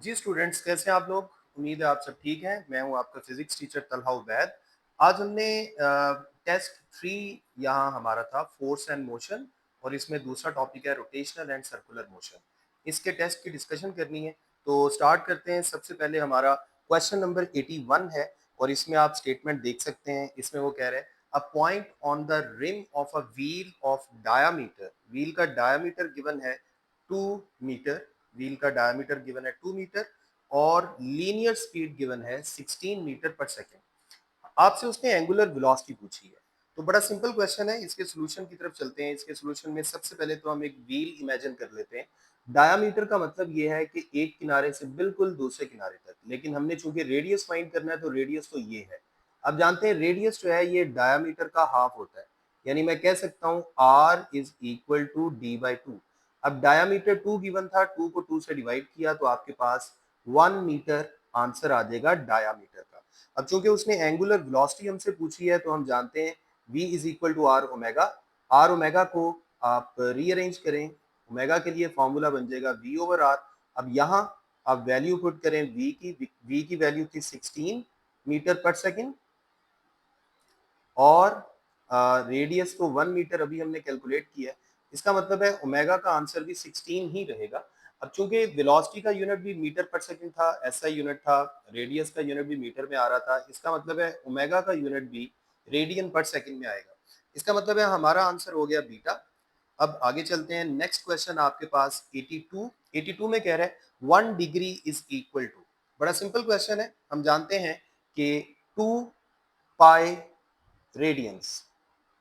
जी students, कैसे हैं आप लोग? उम्मीद है आप सब ठीक हैं। मैं हूं आपका फिजिक्स टीचर तलहा उबैद। आज हमने टेस्ट 3 यहाँ हमारा था फोर्स एंड मोशन, और इसमें दूसरा टॉपिक है रोटेशनल एंड सर्कुलर मोशन। इसके टेस्ट की डिस्कशन करनी है, तो स्टार्ट करते हैं। सबसे पहले हमारा क्वेश्चन नंबर 81 है, और इसमें आप स्टेटमेंट देख सकते हैं। इसमें वो कह रहे हैं a point on the rim of a wheel of diameter, wheel का डायामीटर गिवन है 2 मीटर, व्हील का डायमीटर गिवन है 2 मीटर, और लीनियर स्पीड गिवन है 16 मीटर पर सेकेंड। आपसे उसने एंगुलर वेलोसिटी पूछी है। तो बड़ा सिंपल क्वेश्चन है, इसके सोल्यूशन की तरफ चलते हैं। इसके सोल्यूशन में सबसे पहले तो हम एक व्हील इमेजिन कर लेते हैं। डायामीटर का मतलब ये है कि एक किनारे से बिल्कुल दूसरे किनारे तक, लेकिन हमने चूंकि रेडियस फाइंड करना है तो रेडियस तो ये है। अब जानते हैं रेडियस जो है ये डायामीटर का हाफ होता है, यानी मैं कह सकता हूँ r is equal to d/2। अब डायामीटर 2 गिवन था, 2 को 2 से डिवाइड किया तो आपके पास 1 मीटर आंसर आ जाएगा डायामीटर का। अब चूंकि उसने एंगुलर वेलोसिटी हमसे पूछी है तो हम जानते हैं v is equal to R omega. R omega को आप रीअरेंज करें, ओमेगा के लिए फॉर्मूला बन जाएगा v ओवर आर। अब यहाँ आप वैल्यू पुट करें v की वैल्यू थी 16 मीटर पर सेकेंड, और रेडियस को 1 मीटर अभी हमने कैलकुलेट किया है। इसका मतलब है ओमेगा का आंसर भी 16 ही रहेगा। अब चूंकि वेलोसिटी का यूनिट भी मीटर पर सेकंड था, ऐसा यूनिट था, रेडियस का यूनिट भी मीटर में आ रहा था, इसका मतलब है ओमेगा का यूनिट भी रेडियन पर सेकंड में आएगा। इसका मतलब है हमारा आंसर हो गया बीटा। अब आगे चलते हैं। नेक्स्ट क्वेश्चन आपके पास 82 में कह रहा है 1 डिग्री इज इक्वल टू। बड़ा सिंपल क्वेश्चन है। हम जानते हैं कि 2 पाई रेडियंस,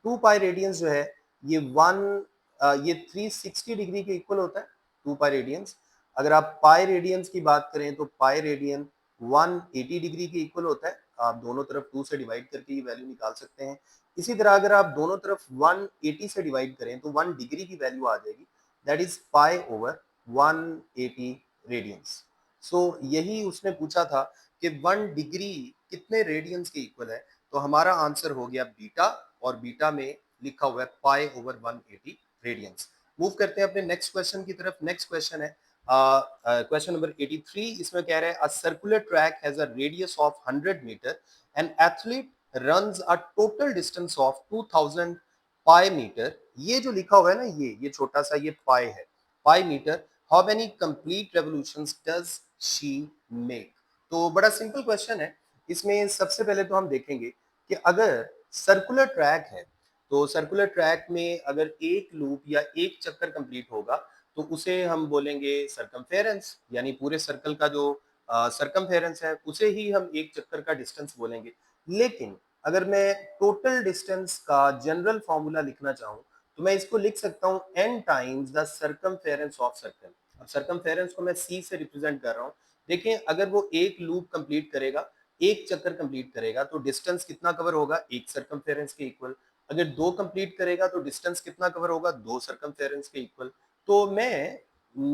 2 पाई रेडियंस जो है ये ये 360 डिग्री के इक्वल होता है। 2 पाई रेडियंस, अगर आप पाई रेडियंस की बात करें तो पाई रेडियन 180 डिग्री के इक्वल होता है। आप दोनों तरफ 2 से डिवाइड करके ये वैल्यू निकाल सकते हैं। इसी तरह अगर आप दोनों तरफ 180 से डिवाइड करें तो 1 डिग्री की वैल्यू आ जाएगी, that is pi over 180 radians. So यही उसने पूछा था कि 1 डिग्री कितने रेडियंस के इक्वल है, तो हमारा आंसर हो गया बीटा, और बीटा में लिखा हुआ है पाई ओवर 180 रेडियंस। मूव करते हैं अपने नेक्स्ट क्वेश्चन की तरफ। नेक्स्ट क्वेश्चन है क्वेश्चन नंबर 83। इसमें कह रहे हैं a circular track has a radius of 100 metre, an athlete runs a total distance of 2000 pi metre. ये जो लिखा हुआ है ना, ये छोटा सा ये पाई है, pi metre. How many complete revolutions does she make? तो बड़ा सिंपल क्वेश्चन है। इसमें सबसे पहले तो हम देखेंगे कि अगर सर्कुलर ट्रैक है तो सर्कुलर ट्रैक में अगर एक लूप या एक चक्कर कंप्लीट होगा तो उसे हम बोलेंगे सरकमफेरेंस, यानी पूरे सर्कल का जो सरकमफेरेंस है उसे ही हम एक चक्कर का डिस्टेंस बोलेंगे। लेकिन अगर मैं टोटल डिस्टेंस का जनरल फॉर्मूला लिखना चाहूँ तो मैं इसको लिख सकता हूँ n times the circumference of circle. अब सरकमफेरेंस को मैं c से रिप्रेजेंट कर रहा हूँ। देखिए अगर वो एक लूप कंप्लीट करेगा, एक चक्कर कंप्लीट करेगा तो डिस्टेंस कितना कवर होगा? एक सरकमफेरेंस के इक्वल। अगर 2 कंप्लीट करेगा तो डिस्टेंस कितना कवर होगा? 2 सरकमफेरेंस के इक्वल। तो मैं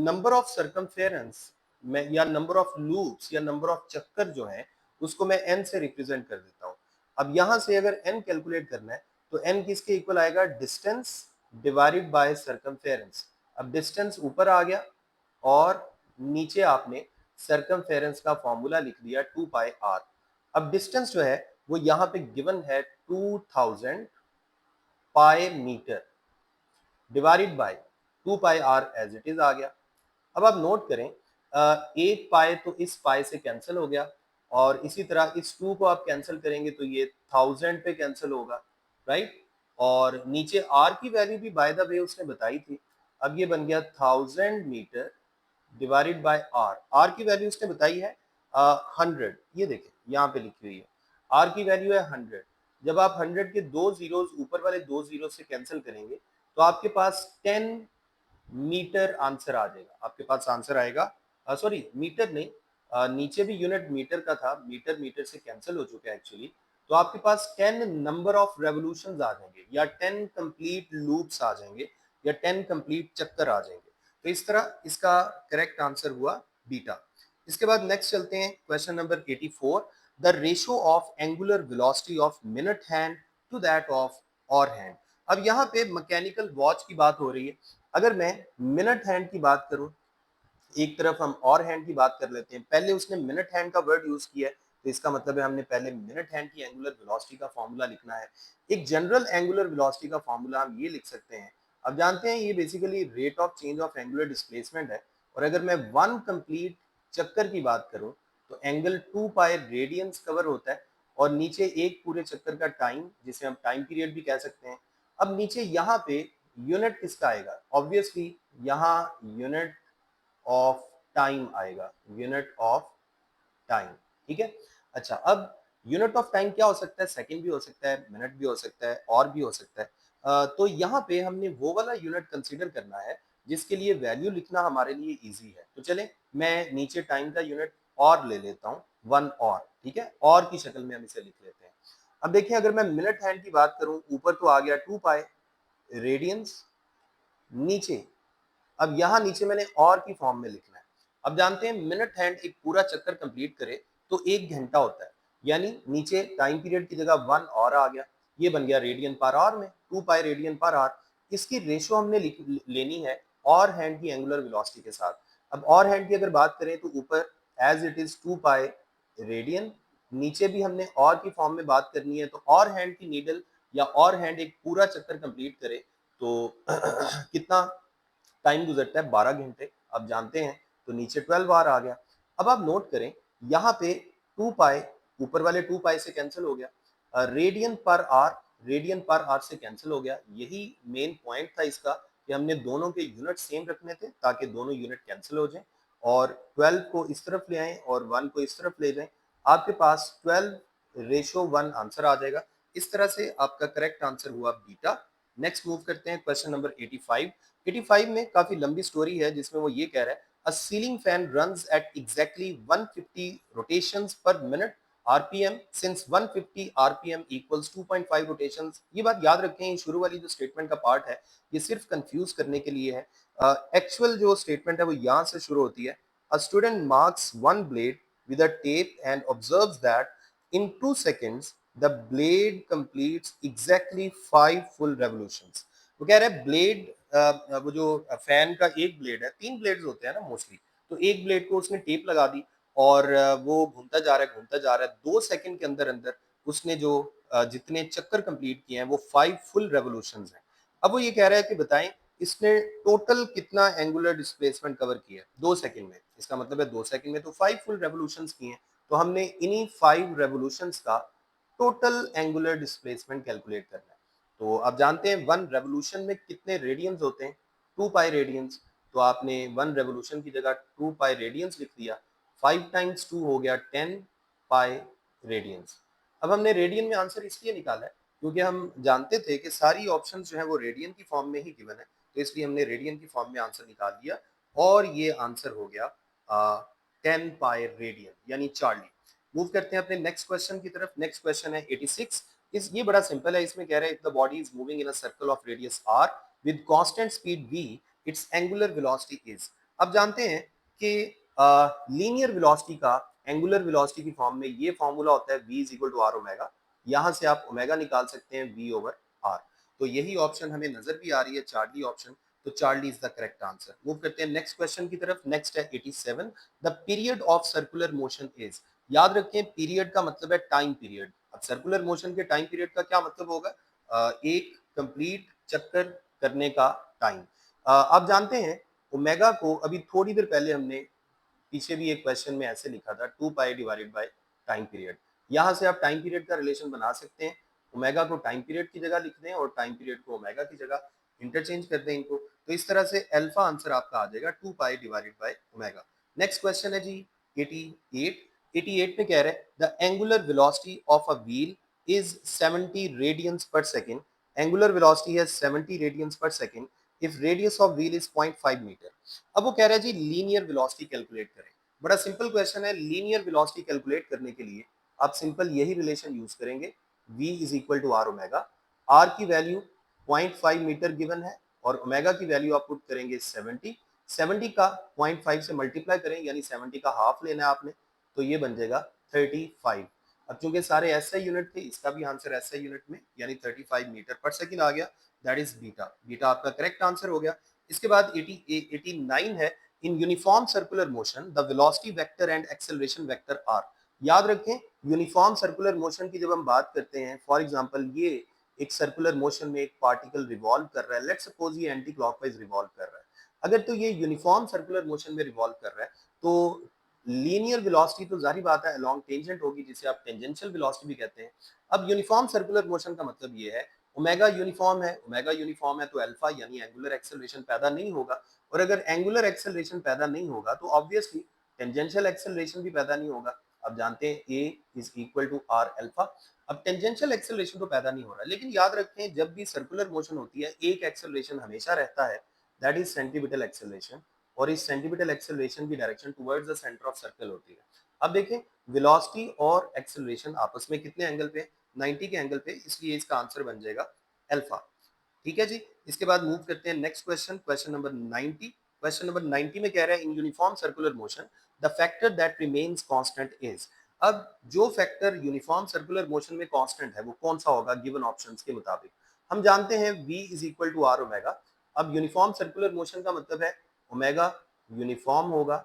नंबर ऑफ सरकमफेरेंस में या नंबर ऑफ लूप्स या नंबर ऑफ चक्कर जो है उसको मैं n से रिप्रेजेंट कर देता हूँ। अब यहां से अगर n कैलकुलेट करना है तो n किसके इक्वल आएगा? Distance divided by circumference. अब डिस्टेंस ऊपर आ गया और नीचे आपने सरकमफेरेंस का फॉर्मूला लिख दिया 2 पाई r। अब डिस्टेंस जो है वो यहाँ पे गिवन है 2000 pi metre divided by 2 pi r as it is आ गया। अब आप नोट करें, एक पाई तो इस पाई से कैंसिल हो गया, और इसी तरह इस 2 को आप कैंसिल करेंगे तो ये 1000 पे कैंसिल होगा, राइट। और नीचे r की वैल्यू भी बाय द वे उसने बताई थी। अब ये बन गया 1000 metre divided by r। r की वैल्यू उसने बताई है 100। ये देखें यहाँ पे लिखी हुई है, r की वैल्यू है 100। जब आप 100 के दो जीरोस ऊपर वाले दो जीरो से कैंसिल करेंगे तो आपके पास 10 मीटर आंसर आ जाएगा। आपके पास आंसर आएगा, सॉरी मीटर नहीं, नीचे भी यूनिट मीटर का था, मीटर मीटर से कैंसिल हो चुका है एक्चुअली। तो आपके पास 10 नंबर ऑफ रेवोल्यूशंस आ जाएंगे, या 10 कंप्लीट लूप्स आ जाएंगे, या 10 कंप्लीट चक्कर आ जाएंगे। तो इस तरह इसका करेक्ट आंसर हुआ बीटा। इसके बाद नेक्स्ट चलते हैं question number 84। The ratio of angular velocity of minute hand to that of hour hand. अब यहाँ पे मैकेनिकल वॉच की बात हो रही है। अगर मैं मिनट हैंड की बात करूं एक तरफ हम और हैंड की बात कर लेते हैं। पहले उसने मिनट हैंड का वर्ड यूज किया है, तो इसका मतलब है हमने पहले मिनट हैंड की एंगुलर वेलोसिटी का फॉर्मूला लिखना है। एक जनरल एंगुलर वेलोसिटी का फॉर्मूला हम ये लिख सकते हैं। अब जानते हैं ये basically rate of change of angular displacement है, और अगर मैं वन कंप्लीट चक्कर की बात करूं तो एंगल 2 पाई रेडियंस कवर होता है, और नीचे एक पूरे चक्कर का टाइम, जिसे हम टाइम पीरियड भी कह सकते हैं। अब नीचे यहाँ पे यूनिट किसका आएगा? ऑब्वियसली यहाँ यूनिट ऑफ टाइम आएगा, यूनिट ऑफ टाइम। ठीक है। अच्छा, अब यूनिट ऑफ टाइम क्या हो सकता है? सेकंड भी हो सकता है, मिनट भी हो सकता है, और भी हो सकता है। तो यहाँ पे हमने वो वाला यूनिट कंसीडर करना है जिसके लिए वैल्यू लिखना हमारे लिए इजी है। तो चले मैं नीचे टाइम का यूनिट और ले लेता हूँ, वन और। ठीक है, और की शक्ल में हम इसे लिख लेते हैं। अब देखिए, अगर मैं मिनट हैंड की बात करूं, ऊपर तो आ गया 2 पाई रेडियंस, नीचे, अब यहाँ नीचे मैंने और की फॉर्म में लिखना है। अब जानते हैं मिनट हैंड एक पूरा चक्कर कंप्लीट करे तो 1 घंटा होता है, यानी नीचे टाइम पीरियड की जगह 1 और आ गया, ये बन गया रेडियन पर आवर में, 2 पाई रेडियन पर आवर। इसकी रेशो हमने लेनी है और हैंड की एंगुलर वेलोसिटी के साथ। अब और हैंड की अगर बात करें तो ऊपर as it is 2 pi radian, नीचे भी हमने और की फॉर्म में बात करनी है, तो और हैंड की नीडल या और हैंड एक पूरा चक्कर कंप्लीट करे तो कितना टाइम गुजरता है? 12 घंटे। अब जानते हैं, तो नीचे 12 आवर आ गया। अब आप नोट करें, यहाँ पे 2 पाई, ऊपर वाले 2 पाई से कैंसिल हो गया, radian per hour, radian per hour से कैंसिल हो गया। यही मेन पॉइंट था इसका, कि हमने दोनों के यूनिट सेम रखने थे ताकि दोनों यूनिट कैंसिल हो जाएं, और 12 को इस तरफ ले आए और 1 को इस तरफ ले जाएं। आपके पास 12:1 आंसर आ जाएगा। इस तरह से आपका करेक्ट आंसर हुआ बीटा। नेक्स्ट मूव करते हैं क्वेश्चन नंबर 85। 85 में काफी लंबी स्टोरी है, जिसमें वो ये कह रहा है a ceiling fan runs at exactly 150 rotations per minute RPM since 150 RPM equals 2.5 rotations. ये बात याद रखें, ये शुरू वाली जो स्टेटमेंट का पार्ट है ये सिर्फ कंफ्यूज करने के लिए है। एक्चुअल जो स्टेटमेंट है वो यहाँ से शुरू होती है। A student marks one blade with a tape and observes that in 2 seconds the blade completes exactly 5 full revolutions। वो कह रहा है ब्लेड, वो जो फैन का एक ब्लेड है, 3 ब्लेड्स होते हैं ना मोस्टली, तो एक ब्लेड को उसने टेप लगा दी और वो घूमता जा रहा है, घूमता जा रहा है। 2 सेकंड के अंदर अंदर उसने जो जितने चक्कर कंप्लीट किए हैं वो 5 फुल रेवोल्यूशंस हैं। अब वो ये कह रहा है कि बताएं इसने टोटल कितना एंगुलर डिस्प्लेसमेंट कवर किया है 2 सेकंड में। इसका मतलब है 2 सेकंड में तो 5 फुल रेवोल्यूशंस किए हैं, तो हमने इन्हीं 5 रेवोल्यूशंस का टोटल एंगुलर डिस्प्लेसमेंट कैलकुलेट करना है। तो आप जानते हैं 1 रेवोल्यूशन में कितने रेडियंस होते हैं? 2 पाई रेडियंस। तो आपने 1 रेवोल्यूशन की जगह 2 पाई रेडियंस लिख दिया, 5 टाइम्स 2 हो गया 10 पाई रेडियंस। अब हमने रेडियन में आंसर इसलिए निकाला है क्योंकि हम जानते थे कि सारी ऑप्शन जो है वो रेडियन की फॉर्म में ही गिवन है, तो इसलिए हमने रेडियन की फॉर्म में आंसर निकाल दिया, और ये आंसर हो गया 10 पाई रेडियन यानी चार्ली। मूव करते हैं अपने नेक्स्ट क्वेश्चन की तरफ। नेक्स्ट क्वेश्चन है 86। ये बड़ा सिंपल है, इसमें कह रहा है if the body is moving in a circle of radius r with constant speed v its angular velocity is. अब जानते हैं कि लीनियर वेलोसिटी का एंगुलर वेलोसिटी की फॉर्म में ये फॉर्मूला होता है v is equal to R omega. यहां से आप ओमेगा निकाल सकते हैं v ओवर r। तो यही ऑप्शन हमें नजर भी आ रही है, चार्ली ऑप्शन। तो Charlie is the correct answer. Move करते हैं नेक्स्ट क्वेश्चन की तरफ। नेक्स्ट है 87। The period of circular motion is. याद रखें पीरियड का मतलब है टाइम पीरियड। अब सर्कुलर मोशन के टाइम पीरियड का क्या मतलब होगा? एक कंप्लीट चक्कर करने का टाइम। आप जानते हैं ओमेगा को अभी थोड़ी देर पहले हमने पीछे भी एक क्वेश्चन में ऐसे लिखा था, 2 pi divided by time period. यहाँ से आप टाइम पीरियड का रिलेशन बना सकते हैं। ओमेगा को टाइम पीरियड की जगह लिख दें और टाइम पीरियड को ओमेगा की जगह इंटरचेंज कर दें इनको, तो इस तरह से अल्फा आंसर आपका आ जाएगा 2 pi divided by omega. Next question है जी 88। 88 में कह रहे हैं the angular velocity of a wheel is 70 radians per second. Angular velocity है 70 radians per second if radius of wheel is 0.5 metre. अब वो कह रहा है जी लीनियर वेलोसिटी कैलकुलेट करें। बड़ा सिंपल क्वेश्चन है। लीनियर वेलोसिटी कैलकुलेट करने के लिए आप सिंपल यही रिलेशन यूज करेंगे, v is equal to R omega. R की वैल्यू 0.5 मीटर गिवन है और ओमेगा की वैल्यू आप पुट करेंगे 70। 70 का 0.5 से मल्टीप्लाई करें, यानी 70 का हाफ लेना है आपने, तो ये बन जाएगा 35। अब चूंकि सारे एसआई यूनिट थे, इसका भी आंसर एसआई यूनिट में यानी 35 मीटर पर सेकंड आ गया। That is beta. बीटा आपका करेक्ट आंसर हो गया। इसके बाद 89 है। In uniform circular motion the velocity vector and acceleration vector are. याद रखें, यूनिफॉर्म सर्कुलर मोशन की जब हम बात करते हैं, फॉर एग्जांपल ये एक सर्कुलर मोशन में एक पार्टिकल रिवॉल्व कर रहा है, लेट्स सपोज ये एंटी क्लॉकवाइज रिवॉल्व कर रहा है। अगर तो ये यूनिफॉर्म सर्कुलर मोशन में रिवॉल्व कर रहा है तो लीनियर वेलोसिटी तो जाहिर बात है अलोंग टेंजेंट होगी, जिसे आप टेंजेंशियल वेलोसिटी भी कहते हैं। अब यूनिफॉर्म सर्कुलर मोशन का मतलब ये है ओमेगा यूनिफॉर्म है, ओमेगा यूनिफॉर्म है तो अल्फा यानी एंगुलर एक्सेलरेशन पैदा नहीं होगा, और अगर एंगुलर एक्सेलरेशन पैदा नहीं होगा तो ऑब्वियसली टेंजेंशियल एक्सेलरेशन भी पैदा नहीं होगा। अब जानते हैं A is equal to R alpha. अब टेंजेंशियल एक्सेलरेशन तो पैदा नहीं हो रहा, लेकिन याद रखें जब भी सर्कुलर मोशन होती है एक एक्सेलरेशन हमेशा रहता है, दैट इज सेंटीपिटल एक्सेलरेशन, और इस सेंटीपिटल एक्सेलरेशन की direction towards the centre of circle होती है। अब देखें वेलोसिटी और एक्सेलरेशन आपस में कितने एंगल पे, 90 के एंगल पे, इसलिए इसका आंसर बन जाएगा अल्फा। ठीक है जी। इसके बाद मूव करते हैं next question, question number 90। Question number 90 में कह रहा है in uniform circular motion the factor that remains constant is. अब जो फैक्टर यूनिफॉर्म सर्कुलर मोशन में कांस्टेंट है वो कौन सा होगा गिवन ऑप्शंस के मुताबिक। हम जानते हैं v is equal to R omega. अब यूनिफॉर्म सर्कुलर मोशन का मतलब है ओमेगा यूनिफॉर्म होगा।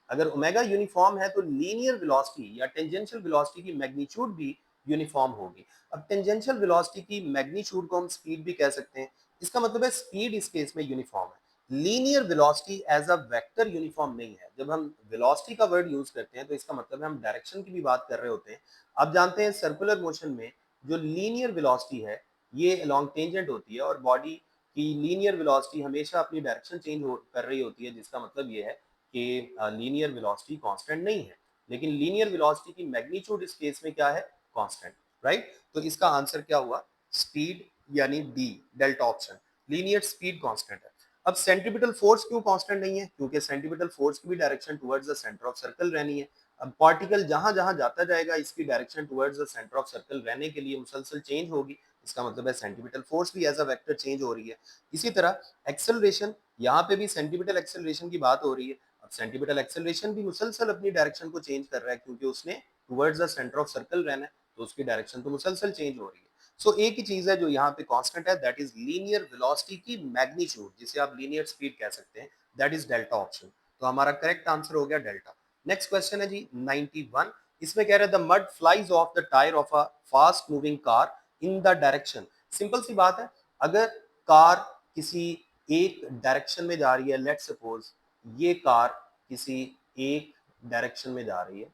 अगर ओमेगा यूनिफॉर्म है तो लीनियर वेलोसिटी या टेंजेंशियल वेलोसिटी की मैग्नीट्यूड भी यूनिफॉर्म होगी। अब टेंजेंशियल वेलोसिटी की मैग्नीट्यूड को हम स्पीड भी कह सकते हैं, इसका मतलब है स्पीड इस केस में यूनिफॉर्म है। Linear velocity as a vector uniform नहीं है। जब हम वेलोसिटी का वर्ड यूज करते हैं तो इसका मतलब है हम डायरेक्शन की भी बात कर रहे होते हैं। आप जानते हैं सर्कुलर मोशन में जो लीनियर वेलोसिटी है ये अलोंग टेंजेंट होती है, और बॉडी की लीनियर वेलोसिटी हमेशा अपनी डायरेक्शन चेंज कर रही होती है, जिसका मतलब ये है कि लीनियर वेलोसिटी कांस्टेंट नहीं है, लेकिन लीनियर वेलोसिटी की मैग्नीट्यूड इस केस में क्या है, कांस्टेंट, राइट। तो इसका आंसर क्या हुआ, स्पीड यानी D, delta option, linear speed constant है। अब सेंट्रीपिटल फोर्स क्यों कांस्टेंट नहीं है, क्योंकि सेंट्रीपिटल फोर्स की भी direction towards the centre of circle रहनी है। अब पार्टिकल जहां जहां जाता जाएगा इसकी direction towards the centre of circle रहने के लिए मुसलसल चेंज होगी, इसका मतलब है सेंट्रीपिटल फोर्स भी एज अ वेक्टर चेंज हो रही है। इसी तरह एक्सेलरेशन, यहाँ पे भी सेंट्रीपिटल एक्सेलरेशन की बात हो रही है। अब सेंटीपिटल एक्सेलरेशन भी मुसलसल अपनी डायरेक्शन को चेंज कर रहा है, क्योंकि उसने towards the centre of circle रहना है, तो उसकी डायरेक्शन तो मुसलसल चेंज हो रही है। सो एक ही चीज है जो यहाँ पे कांस्टेंट है, दैट इज लीनियर वेलोसिटी की मैग्नीट्यूड, जिसे आप लीनियर स्पीड कह सकते हैं, दैट इज डेल्टा ऑप्शन। तो हमारा करेक्ट आंसर हो गया डेल्टा। नेक्स्ट क्वेश्चन है जी 91। इसमें कह रहे हैं the mud flies of the tyre of a fast moving car in the direction. Simple सी बात है, अगर कार किसी एक डायरेक्शन में जा रही है, लेट्स सपोज ये कार किसी एक डायरेक्शन में जा रही है,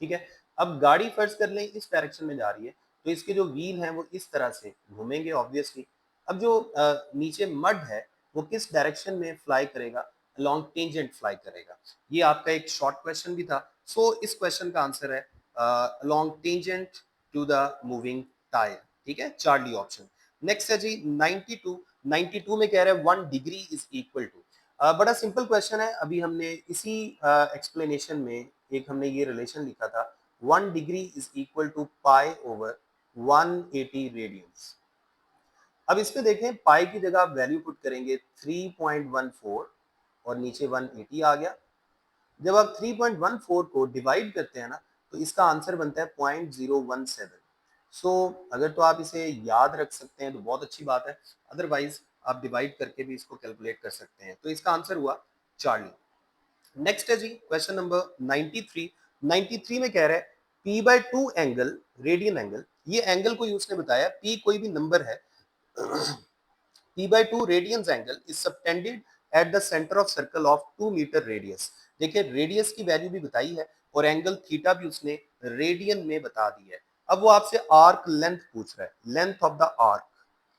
ठीक है। अब गाड़ी फर्ज कर लें इस डायरेक्शन में जा रही है, तो इसके जो व्हील हैं वो इस तरह से घूमेंगे ऑब्वियसली। अब जो नीचे मड है वो किस डायरेक्शन में फ्लाई करेगा, अलोंग टेंजेंट फ्लाई करेगा। ये आपका एक शॉर्ट क्वेश्चन भी था। सो इस क्वेश्चन का आंसर है along tangent to the moving tyre, ठीक है, चार्ली ऑप्शन। नेक्स्ट है जी 92। 92 में कह रहे हैं 1 डिग्री इज इक्वल टू। बड़ा सिंपल क्वेश्चन है, अभी हमने इसी एक्सप्लेनेशन में एक हमने ये रिलेशन लिखा था, 1 degree is equal to pi over 180 radians. अब इसमें देखें पाई की जगह आप वैल्यू पुट करेंगे 3.14 और नीचे 180 आ गया। जब आप 3.14 को डिवाइड करते हैं ना तो इसका आंसर बनता है 0.017। सो अगर तो आप इसे याद रख सकते हैं तो बहुत अच्छी बात है, अदरवाइज आप डिवाइड करके भी इसको कैलकुलेट कर सकते हैं। तो इसका आंसर हुआ चार्ली। नेक्स्ट है जी क्वेश्चन नंबर 93। 93 में कह रहा है p/2 एंगल, रेडियन एंगल, ये एंगल कोई उसने बताया, p कोई भी नंबर है, p/2 radians angle is subtended at the centre of circle of 2 metre radius. देखिए रेडियस की वैल्यू भी बताई है और एंगल थीटा भी उसने रेडियन में बता दी है। अब वो आपसे आर्क लेंथ पूछ रहा है, लेंथ ऑफ द आर्क,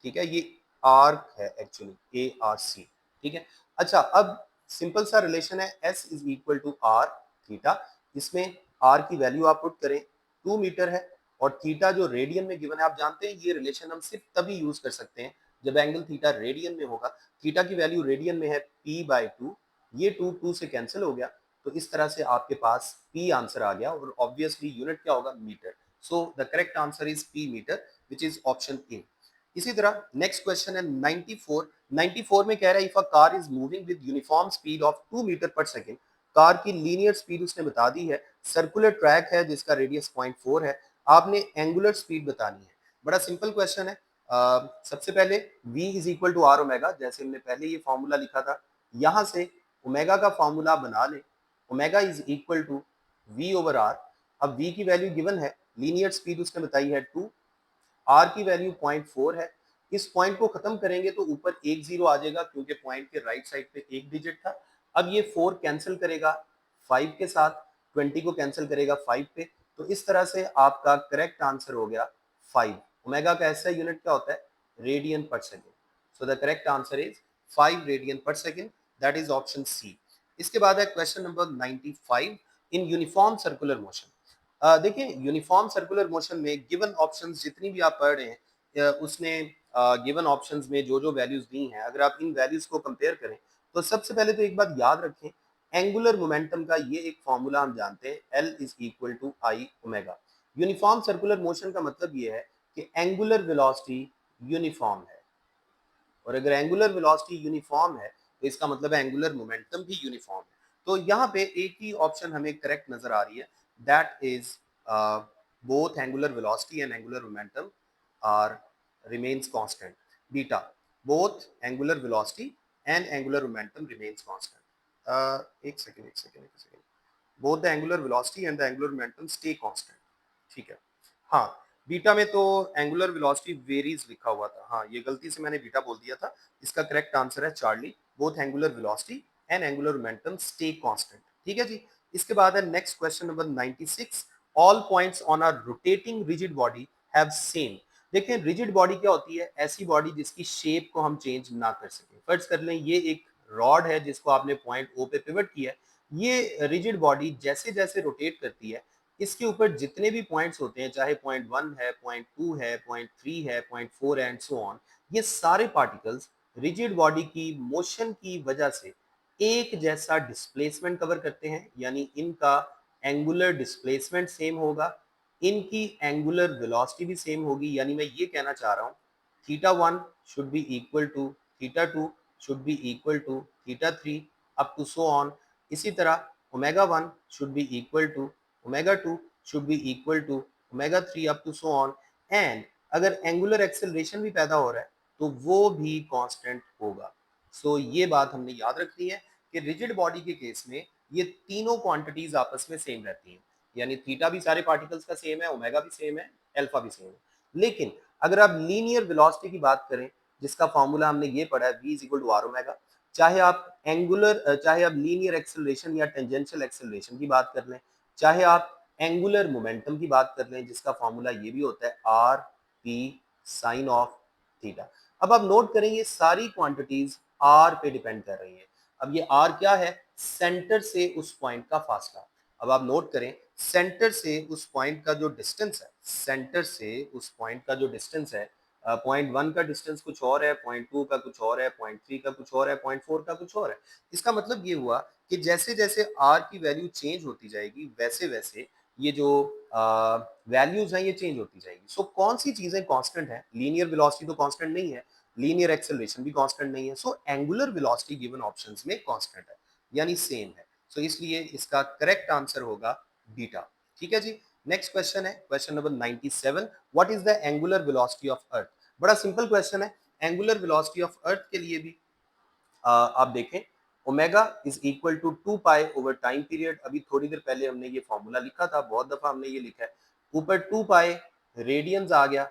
ठीक है, ये आर्क है एक्चुअली ARC, ठीक है। अच्छा अब सिंपल सा रिलेशन है S is equal to R theta. इसमें आर की वैल्यू आप पुट करें 2 मीटर है, और थीटा जो रेडियन में गिवन है, आप जानते हैं ये रिलेशन हम सिर्फ तभी यूज कर सकते हैं जब एंगल थीटा रेडियन में होगा। थीटा की वैल्यू रेडियन में है p/2, ये 2 से कैंसिल हो गया, तो इस तरह से आपके पास p आंसर आ गया, और ऑब्वियसली यूनिट क्या होगा, metre. So the correct answer is p metre, which is option A. इसी तरह नेक्स्ट क्वेश्चन है 94। 94 में कह रहा है if a car is moving with uniform speed of 2 metre per second, car की लीनियर स्पीड उसने बता दी है, सर्कुलर ट्रैक है जिसका रेडियस 0.4 है, आपने एंगुलर स्पीड बतानी है। बड़ा सिंपल क्वेश्चन है। सबसे पहले v is equal to R omega, जैसे हमने पहले ये फॉर्मूला लिखा था, यहां से ओमेगा का फॉर्मूला बना लें, omega is equal to v over R. अब v की वैल्यू गिवन है, लीनियर स्पीड उसने बताई है 2, r की वैल्यू 0.4 है। इस पॉइंट को खत्म करेंगे तो ऊपर एक जीरो आ जाएगा क्योंकि पॉइंट के राइट साइड पे एक डिजिट था। अब ये 4 कैंसिल करेगा 5 के साथ, 20 को कैंसिल करेगा 5 पे, तो इस तरह से आपका करेक्ट आंसर हो गया 5। ओमेगा का ऐसा यूनिट क्या होता है? Radian per second. So the correct answer is 5 radian per second, that is option C. इसके बाद है question number 95, in uniform circular motion. देखिए यूनिफॉर्म सर्कुलर मोशन में गिवन ऑप्शंस जितनी भी आप पढ़ रहे हैं, उसने गिवन ऑप्शंस में जो जो वैल्यूज दी हैं, अगर आप इन वैल्यूज को कंपेयर करें तो सबसे पहले तो एक बात याद रखें, एंगुलर मोमेंटम का ये एक फॉर्मूला हम जानते हैं, L is equal to I omega. Uniform circular motion का मतलब ये है कि एंगुलर वेलोसिटी यूनिफॉर्म है, और अगर एंगुलर वेलोसिटी यूनिफॉर्म है तो इसका मतलब है एंगुलर मोमेंटम भी यूनिफॉर्म है। तो यहाँ पे एक ही ऑप्शन हमें करेक्ट नजर आ रही है, that is both angular velocity and angular momentum are remains constant, beta, both angular velocity and angular momentum remains constant. एक second, both the angular velocity and the angular momentum stay constant. ठीक है, हाँ, beta में तो angular velocity varies लिखा हुआ था, हाँ ये गलती से मैंने बीटा बोल दिया था, इसका करेक्ट आंसर है Charlie, both angular velocity and angular momentum stay constant. ठीक है जी। इसके बाद है next question number 96, all points on a rotating rigid body have same. देखिए रिजिड बॉडी क्या होती है? ऐसी बॉडी जिसकी शेप को हम चेंज ना कर सकें। फर्ज कर लें ये एक रॉड है जिसको आपने पॉइंट ओ पे पिवट किया है, ये रिजिड बॉडी जैसे जैसे रोटेट करती है, इसके ऊपर जितने भी पॉइंट्स होते हैं, चाहे पॉइंट 1 है, पॉइंट 2 है, पॉइंट 3 है, पॉइंट 4 एंड सो ऑन, ये सारे पार्टिकल्स रिजिड बॉडी की मोशन की वजह से एक जैसा डिस्प्लेसमेंट कवर करते हैं, यानी इनका एंगुलर डिस्प्लेसमेंट सेम होगा, इनकी एंगुलर वेलोसिटी भी सेम होगी। यानी मैं ये कहना चाह रहा हूँ theta 1 should be equal to theta 2 should be equal to theta 3 up to so on. इसी तरह omega 1 should be equal to omega 2 should be equal to omega 3 up to so on, and अगर angular acceleration भी पैदा हो रहा है तो वो भी कांस्टेंट होगा। सो ये बात हमने याद रखनी है कि रिजिड बॉडी के केस में ये तीनों क्वांटिटीज आपस में सेम रहती हैं, यानी थीटा भी सारे पार्टिकल्स का सेम है, ओमेगा भी सेम है, अल्फा भी सेम है। लेकिन अगर आप लीनियर वेलोसिटी की बात करें, जिसका फॉर्मूला हमने ये पढ़ा है v is equal to R omega, चाहे आप लीनियर एक्सेलरेशन या टेंजेंशियल एक्सेलरेशन की बात कर लें, चाहे आप एंगुलर मोमेंटम की बात कर लें जिसका फॉर्मूला ये भी होता है R P sine of theta. अब आप नोट करें ये सारी क्वांटिटीज आर पे डिपेंड कर रही हैं। अब ये आर क्या है? सेंटर से उस पॉइंट का फासला। अब आप नोट करें सेंटर से उस पॉइंट का जो डिस्टेंस है, सेंटर से उस पॉइंट का जो डिस्टेंस है, पॉइंट 1 का डिस्टेंस कुछ और है, पॉइंट 2 का कुछ और है, पॉइंट 3 का कुछ और है, पॉइंट 4 का कुछ और है। इसका मतलब ये हुआ कि जैसे जैसे आर की वैल्यू चेंज होती जाएगी वैसे वैसे ये जो वैल्यूज हैं ये चेंज होती जाएगी। सो कौन सी चीजें कांस्टेंट है? लीनियर वेलोसिटी तो कांस्टेंट नहीं है, लीनियर एक्सेलरेशन भी कांस्टेंट नहीं है, so angular velocity given options में कांस्टेंट है, यानी सेम है। सो इसलिए इसका करेक्ट आंसर होगा बीटा। ठीक है जी। नेक्स्ट क्वेश्चन है question number 97, what is the angular velocity of Earth. बड़ा सिंपल क्वेश्चन है। एंगुलर वेलोसिटी ऑफ अर्थ के लिए भी आप देखें omega is equal to 2 pi over time period. अभी थोड़ी देर पहले हमने ये फॉर्मूला लिखा था, बहुत दफा हमने ये लिखा है। ऊपर 2 पाई रेडियंस आ गया,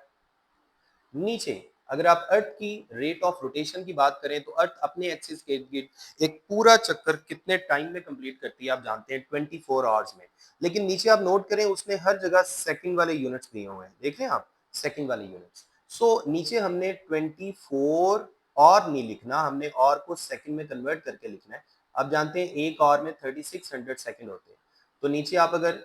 नीचे अगर आप अर्थ की रेट ऑफ रोटेशन की बात करें तो अर्थ अपने एक्सिस के इर्द एक पूरा चक्कर कितने टाइम में कंप्लीट करती है? आप जानते हैं 24 आवर्स में। लेकिन नीचे आप नोट करें उसने हर जगह सेकंड वाले यूनिट्स दिए हुए हैं, देख लें आप सेकंड वाले यूनिट्स। सो नीचे हमने 24 और नहीं लिखना, हमने और को सेकंड में कन्वर्ट करके लिखना है। आप जानते हैं एक और में 3600 सेकंड होते हैं, तो नीचे आप अगर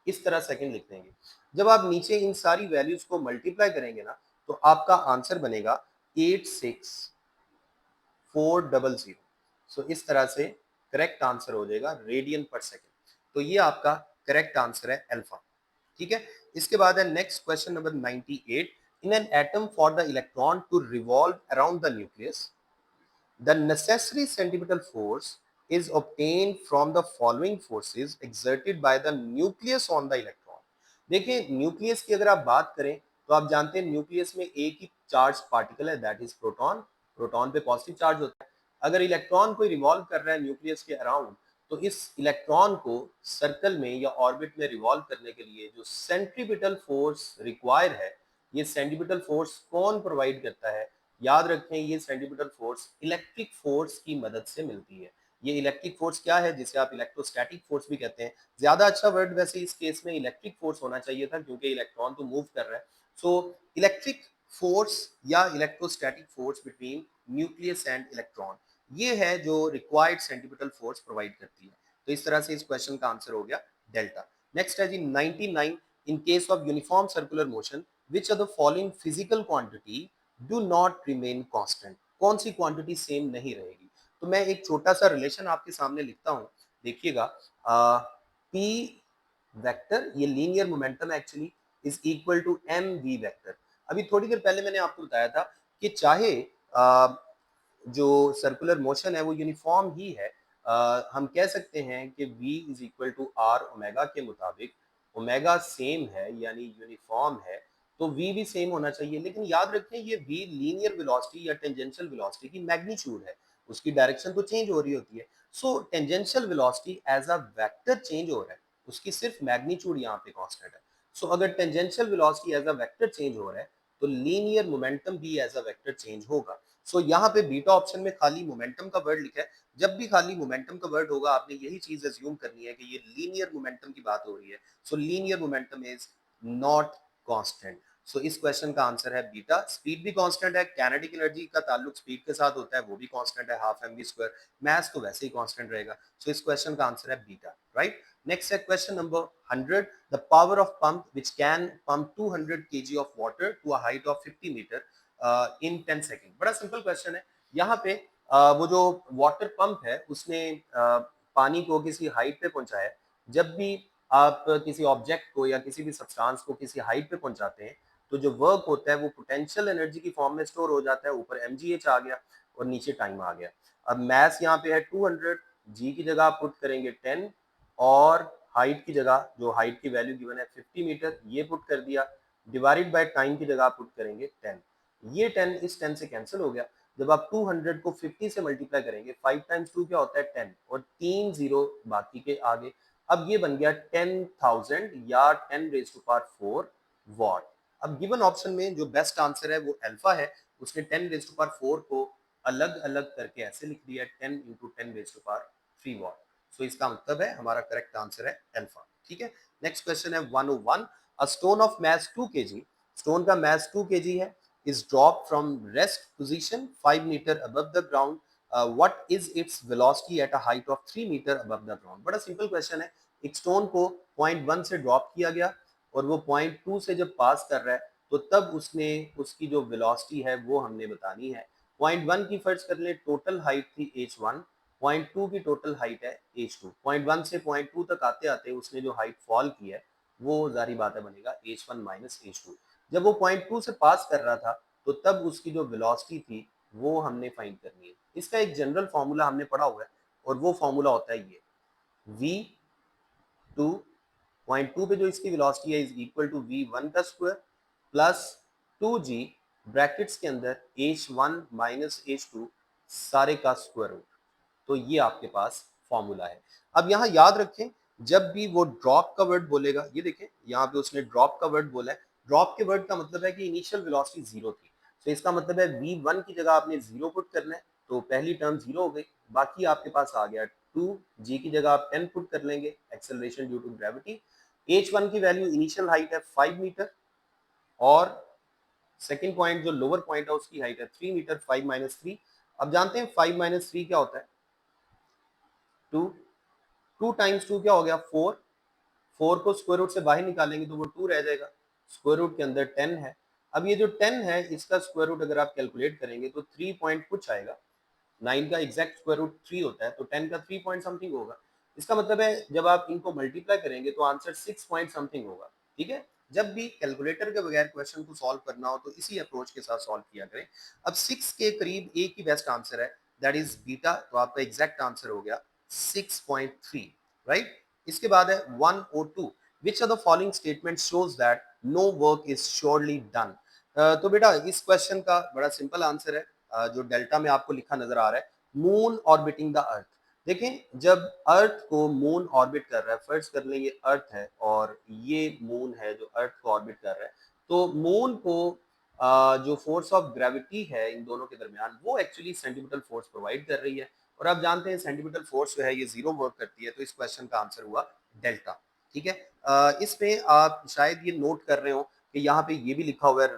इस तरह सेकंड लिख देंगे, जब आप नीचे इन सारी वैल्यूज को मल्टीप्लाई करेंगे ना तो आपका आंसर बनेगा 86400। सो इस तरह से करेक्ट आंसर हो जाएगा रेडियन पर सेकेंड। तो ये आपका करेक्ट आंसर है अल्फा। ठीक है। इसके बाद है next question number 98, in an atom for the electron to revolve around the nucleus the necessary centripetal force is obtained from the following forces exerted by the nucleus on the electron। देखिए nucleus की अगर आप बात करें तो आप जानते हैं न्यूक्लियस में एक ही चार्ज पार्टिकल है, दैट इज प्रोटॉन। प्रोटॉन पे पॉजिटिव चार्ज होता है। अगर इलेक्ट्रॉन कोई रिवॉल्व कर रहा है न्यूक्लियस के अराउंड, तो इस इलेक्ट्रॉन को सर्कल में या ऑर्बिट में रिवॉल्व करने के लिए जो सेंट्रीपिटल फोर्स रिक्वायर है, ये सेंट्रीपिटल फोर्स कौन प्रोवाइड करता है? याद रखें, ये सेंट्रीपिटल फोर्स इलेक्ट्रिक फोर्स की मदद से मिलती है। ये इलेक्ट्रिक फोर्स क्या है, जिसे आप इलेक्ट्रोस्टैटिक फोर्स भी कहते हैं। ज्यादा अच्छा वर्ड वैसे इस केस में इलेक्ट्रिक फोर्स होना चाहिए था, क्योंकि इलेक्ट्रॉन तो मूव कर रहा है। सो इलेक्ट्रिक फोर्स या electrostatic force between nucleus and electron, ये है जो रिक्वायर्ड सेंट्रीपिटल फोर्स प्रोवाइड करती है। तो इस तरह से इस क्वेश्चन का आंसर हो गया डेल्टा। नेक्स्ट है जी 99, in case of uniform circular motion which are the following physical quantity do not remain constant? कौन सी क्वांटिटी सेम नहीं रहेगी? तो मैं एक छोटा सा रिलेशन आपके सामने लिखता हूं, देखिएगा। पी वेक्टर, ये linear momentum actually, is equal to M V vector. अभी थोड़ी देर पहले मैंने आपको बताया था कि चाहे जो सर्कुलर मोशन है वो यूनिफॉर्म ही है, हम कह सकते हैं कि v is equal to R omega के मुताबिक ओमेगा सेम है यानी यूनिफॉर्म है, तो v भी सेम होना चाहिए। लेकिन याद रखें, ये v लीनियर वेलोसिटी या टेंजेंशियल वेलोसिटी की मैग्नीट्यूड है, उसकी डायरेक्शन तो चेंज हो रही होती है। So tangential velocity as a vector change हो रहा है, उसकी सिर्फ मैग्नीट्यूड यहाँ पे कांस्टेंट है। सो अगर tangential velocity as a vector change हो रहा है, तो लीनियर मोमेंटम भी एज अ वेक्टर चेंज होगा। सो यहाँ पे बीटा ऑप्शन में खाली मोमेंटम का वर्ड लिखा है। जब भी खाली मोमेंटम का वर्ड होगा, आपने यही चीज अज्यूम करनी है कि ये लीनियर मोमेंटम की बात हो रही है। So linear momentum is not constant. So इस क्वेश्चन का आंसर है बीटा। स्पीड भी कांस्टेंट है, काइनेटिक एनर्जी का ताल्लुक स्पीड के साथ होता है, वो भी कांस्टेंट है, half M V square. Maths तो वैसे ही कांस्टेंट रहेगा। सो इस क्वेश्चन का आंसर है बीटा, राइट। नेक्स्ट है question number 100, the power of pump which can pump 200 kg of water to a height of 50 metre in 10 second. बड़ा simple question है। यहाँ पे वो जो वाटर पंप है उसने पानी को किसी हाइट पे पहुंचाया है। जब भी आप किसी ऑब्जेक्ट को या किसी भी सब्सटेंस को किसी हाइट पे पहुंचाते हैं, तो जो वर्क होता है वो पोटेंशियल एनर्जी की फॉर्म में स्टोर हो जाता है। ऊपर mgh आ गया और नीचे टाइम आ गया। अब मैथ यहाँ पे है 200, जी की जगह आप पुट करेंगे 10, और हाइट की जगह जो हाइट की वैल्यू गिवन है 50 मीटर, ये पुट कर दिया, डिवाइडेड बाय टाइम की जगह आप पुट करेंगे 10। ये 10 इस 10 से कैंसिल हो गया। जब आप 200 को 50 से मल्टीप्लाई करेंगे, 5 टाइम्स 2 क्या होता है 10, और 3 जीरो बाकी के आगे। अब ये बन गया 10,000 या 10 रेज टू पावर 4 वॉट। अब गिवन ऑप्शन में जो बेस्ट आंसर है वो अल्फा है। उसने 10 रेज टू पावर 4 को अलग अलग करके ऐसे लिख दिया, 10 into 10 raise to power 3 watt. So इसका मतलब है हमारा करेक्ट आंसर है अल्फा। ठीक है। नेक्स्ट क्वेश्चन है 101, a stone of mass 2 kg, stone का मास 2 kg है, is dropped from rest position 5 meter above the ground. What is its velocity at a height of 3 meter above the ground? बड़ा simple question है। एक stone को point 1 से drop किया गया और वो पॉइंट 2 से जब पास कर रहा है, तो तब उसने उसकी जो वेलोसिटी है वो हमने बतानी है। पॉइंट 1 की फर्ज कर ले टोटल हाइट थी h1, पॉइंट 2 की टोटल हाइट है h2। पॉइंट 1 से पॉइंट 2 तक आते आते उसने जो हाइट फॉल की है वो जारी बात है बनेगा h1 माइनस h2। जब वो पॉइंट 2 से पास कर रहा था, तो तब उसकी जो वेलोसिटी थी वो हमने फाइंड करनी है। इसका एक जनरल फॉर्मूला हमने पढ़ा हुआ है, और वो फॉर्मूला होता है ये v2, पॉइंट 2 पे जो इसकी वेलोसिटी है इज इक्वल टू v1 का स्क्वायर प्लस 2g ब्रैकेट्स के अंदर h1 माइनस h2 सारे का स्क्वायर रूट। तो ये आपके पास फॉर्मूला है। अब यहाँ याद रखें, जब भी वो ड्रॉप का वर्ड बोलेगा, ये देखें यहाँ पे उसने ड्रॉप का वर्ड बोला है। ड्रॉप के वर्ड का मतलब है कि इनिशियल वेलोसिटी जीरो थी, तो इसका मतलब है v1 की जगह आपने जीरो पुट करना है, तो पहली टर्म जीरो हो गई। बाकी आपके पास आ गया 2, g की जगह आप 10 पुट कर लेंगे, acceleration due to gravity. h1 की वैल्यू इनिशियल हाइट है 5 मीटर, और सेकेंड पॉइंट जो लोअर पॉइंट है उसकी हाइट है 3 मीटर। 5 माइनस 3, अब जानते हैं 5 माइनस 3 क्या होता है, 2। 2 टाइम्स 2 क्या हो गया 4। 4 को स्क्वायर रूट से बाहर निकालेंगे तो वो 2 रह जाएगा, स्क्वायर रूट के अंदर 10 है। अब ये जो 10 है इसका स्क्वायर रूट अगर आप कैलकुलेट करेंगे तो 3 पॉइंट कुछ आएगा। 9 का एग्जैक्ट स्क्वायर रूट 3 होता है, तो 10 का 3 पॉइंट समथिंग होगा। इसका मतलब है जब आप इनको मल्टीप्लाई करेंगे तो आंसर 6 पॉइंट समथिंग होगा। ठीक है। जब भी कैलकुलेटर के बगैर क्वेश्चन को सॉल्व करना हो तो इसी अप्रोच के साथ सॉल्व किया करें। अब 6 के करीब एक ही बेस्ट आंसर है, दैट इज बीटा। तो आपका एग्जैक्ट आंसर हो गया 6.3, राइट। इसके बाद है 102, which of the following statement shows that no work is surely done? तो बेटा इस क्वेश्चन का बड़ा सिंपल आंसर है, जो डेल्टा में आपको लिखा नजर आ रहा है, मून ऑर्बिटिंग द अर्थ। देखें जब अर्थ को मून ऑर्बिट कर रहा है, फर्ज कर लें ये अर्थ है और ये मून है जो अर्थ को ऑर्बिट कर रहा है, तो मून को जो फोर्स ऑफ ग्रेविटी है इन दोनों के दरमियान वो एक्चुअली सेंटीमीटर फोर्स प्रोवाइड कर रही है, और आप जानते हैं सेंटीमीटर फोर्स जो है ये जीरो वर्क करती है, तो इस क्वेश्चन का आंसर हुआ डेल्टा। ठीक है, इसमें आप शायद ये नोट कर रहे हो कि यहाँ पे ये भी लिखा हुआ है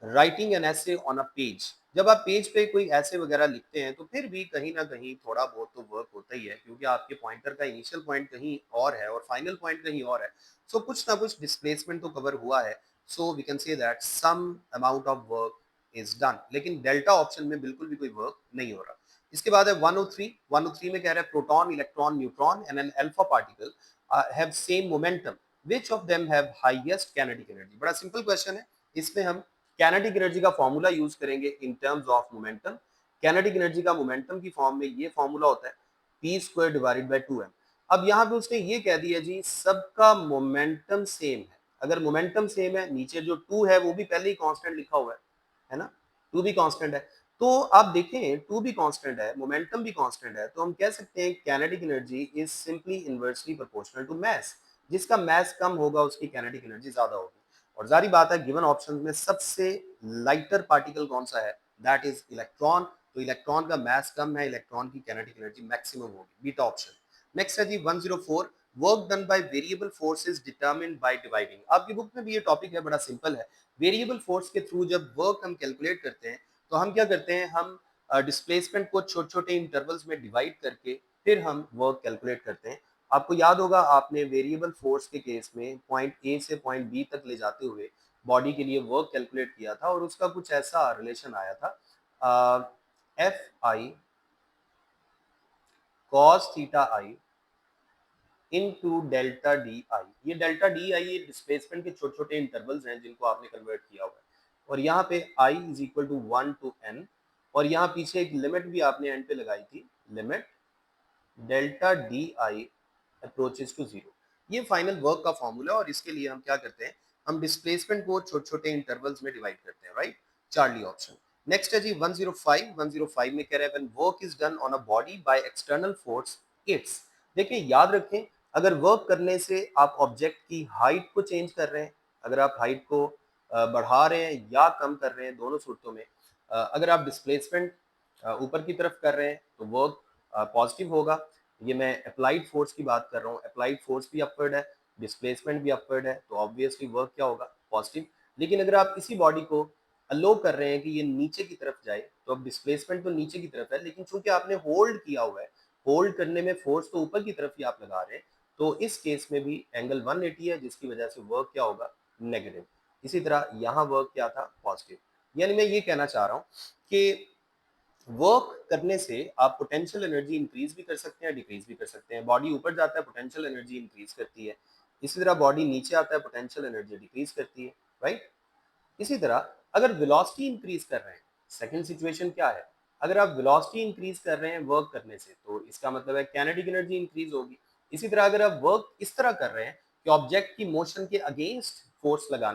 राइटिंग एन ऐसे ऑन अ पेज। जब आप पेज पे कोई ऐसे वगैरह लिखते हैं तो फिर भी कहीं ना कहीं थोड़ा बहुत तो वर्क होता ही है, क्योंकि आपके पॉइंटर का इनिशियल पॉइंट कहीं और है और फाइनल पॉइंट कहीं और है, सो कुछ ना कुछ डिस्प्लेसमेंट तो कवर हुआ है, so we can say that some amount of work is done. लेकिन डेल्टा ऑप्शन में बिल्कुल भी कोई वर्क नहीं हो रहा। इसके बाद है 103 में कह रहा है proton electron neutron and an alpha particle have same momentum, which of them have highest kinetic energy. बड़ा सिंपल क्वेश्चन है, इसमें हम काइनेटिक एनर्जी का फॉर्मूला यूज करेंगे in terms of momentum. Kinetic energy का मोमेंटम की फॉर्म में ये फॉर्मूला होता है P square divided by 2m। अब यहाँ पे उसने ये कह दिया जी सबका मोमेंटम सेम है। अगर मोमेंटम सेम है, नीचे जो 2 है वो भी पहले ही कांस्टेंट लिखा हुआ है ना, 2 भी कांस्टेंट है, तो आप देखें 2 भी कांस्टेंट है, मोमेंटम भी कांस्टेंट है, तो हम कह सकते हैं kinetic energy is simply inversely proportional to mass. जिसका मास कम होगा उसकी काइनेटिक एनर्जी ज्यादा होगी। और जारी बात है गिवन ऑप्शन में सबसे लाइटर पार्टिकल कौन सा है, दैट इज इलेक्ट्रॉन। तो इलेक्ट्रॉन का मास कम है, इलेक्ट्रॉन की काइनेटिक एनर्जी मैक्सिमम होगी, बीटा ऑप्शन। नेक्स्ट है जी 104, work done by variable force is determined by dividing. आपकी बुक में भी ये टॉपिक है, बड़ा सिंपल है। वेरिएबल फोर्स के थ्रू जब वर्क हम कैलकुलेट करते हैं तो हम क्या करते हैं, हम डिस्प्लेसमेंट को छोटे छोटे इंटरवल्स में डिवाइड करके फिर हम वर्क कैलकुलेट करते हैं। आपको याद होगा आपने वेरिएबल फोर्स के केस में पॉइंट ए से पॉइंट बी तक ले जाते हुए बॉडी के लिए वर्क कैलकुलेट किया था और उसका कुछ ऐसा रिलेशन आया था F I cos theta I into delta D आई। ये डेल्टा डी आई ये डिस्प्लेसमेंट के छोटे छोटे इंटरवल्स हैं जिनको आपने कन्वर्ट किया हुआ है, और यहाँ पे I is equal to 1 to n, और यहाँ पीछे एक लिमिट भी आपने एंड पे लगाई थी, limit delta D I approaches to zero. ये फाइनल वर्क का फॉर्मूला है, और इसके लिए हम क्या करते हैं, हम डिस्प्लेसमेंट को छोटे छोटे इंटरवल्स में डिवाइड करते हैं, राइट, चार्ली ऑप्शन। नेक्स्ट है जी 105 में कह रहा है when work is done on a body by external force it's. देखिए याद रखें, अगर वर्क करने से आप ऑब्जेक्ट की हाइट को चेंज कर रहे हैं, अगर आप हाइट को बढ़ा रहे हैं या कम कर रहे हैं, दोनों सूरतों में अगर आप डिस्प्लेसमेंट ऊपर की तरफ कर रहे हैं तो वर्क पॉजिटिव होगा। ये मैं अप्लाइड फोर्स की बात कर रहा हूँ, अप्लाइड फोर्स भी अपवर्ड है, डिस्प्लेसमेंट भी अपवर्ड है, तो ऑब्वियसली वर्क क्या होगा, पॉजिटिव। लेकिन अगर आप इसी बॉडी को अलो कर रहे हैं कि ये नीचे की तरफ जाए, तो अब डिस्प्लेसमेंट तो नीचे की तरफ है, लेकिन चूंकि आपने होल्ड किया हुआ है, होल्ड करने में फोर्स तो ऊपर की तरफ ही आप लगा रहे हैं, तो इस केस में भी एंगल 180 है, जिसकी वजह से वर्क क्या होगा, नेगेटिव। इसी तरह यहाँ वर्क क्या था, पॉजिटिव। यानी मैं ये कहना चाह रहा हूँ कि वर्क करने से आप पोटेंशियल एनर्जी इंक्रीज भी कर सकते हैं, डिक्रीज भी कर सकते हैं। बॉडी ऊपर जाता है, पोटेंशियल एनर्जी इंक्रीज करती है, इसी तरह बॉडी नीचे आता है, पोटेंशियल एनर्जी डिक्रीज करती है, राइट। इसी तरह अगर वेलोसिटी इंक्रीज कर रहे हैं, सेकंड सिचुएशन क्या है, अगर आप वेलोसिटी इंक्रीज कर रहे हैं वर्क करने से, तो इसका मतलब है काइनेटिक एनर्जी इंक्रीज होगी। इसी तरह अगर आप वर्क इस तरह कर रहे हैं कि ऑब्जेक्ट की मोशन के अगेंस्ट फोर्स लगा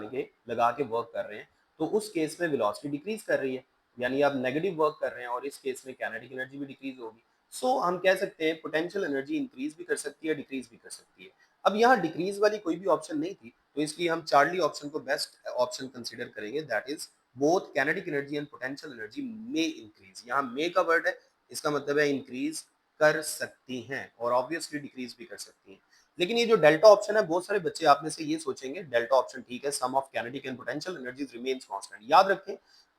के वर्क कर रहे हैं, तो उस केस में वेलोसिटी डिक्रीज कर रही है, यानी आप नेगेटिव वर्क कर रहे हैं, और इस केस में काइनेटिक एनर्जी भी डिक्रीज होगी। सो हम कह सकते हैं पोटेंशियल एनर्जी इंक्रीज भी कर सकती है, डिक्रीज भी कर सकती है। अब यहाँ डिक्रीज वाली कोई भी ऑप्शन नहीं थी, तो इसलिए हम चार्ली ऑप्शन को बेस्ट ऑप्शन कंसीडर करेंगे, that is both kinetic energy and potential energy may increase. यहाँ मे का वर्ड है, इसका मतलब है इंक्रीज कर सकती हैं और ऑब्वियसली डिक्रीज भी कर सकती हैं। लेकिन ये जो डेल्टा ऑप्शन है, बहुत सारे बच्चे आप में से ये सोचेंगे डेल्टा ऑप्शन ठीक है, sum of kinetic and potential energies remains constant. याद रखें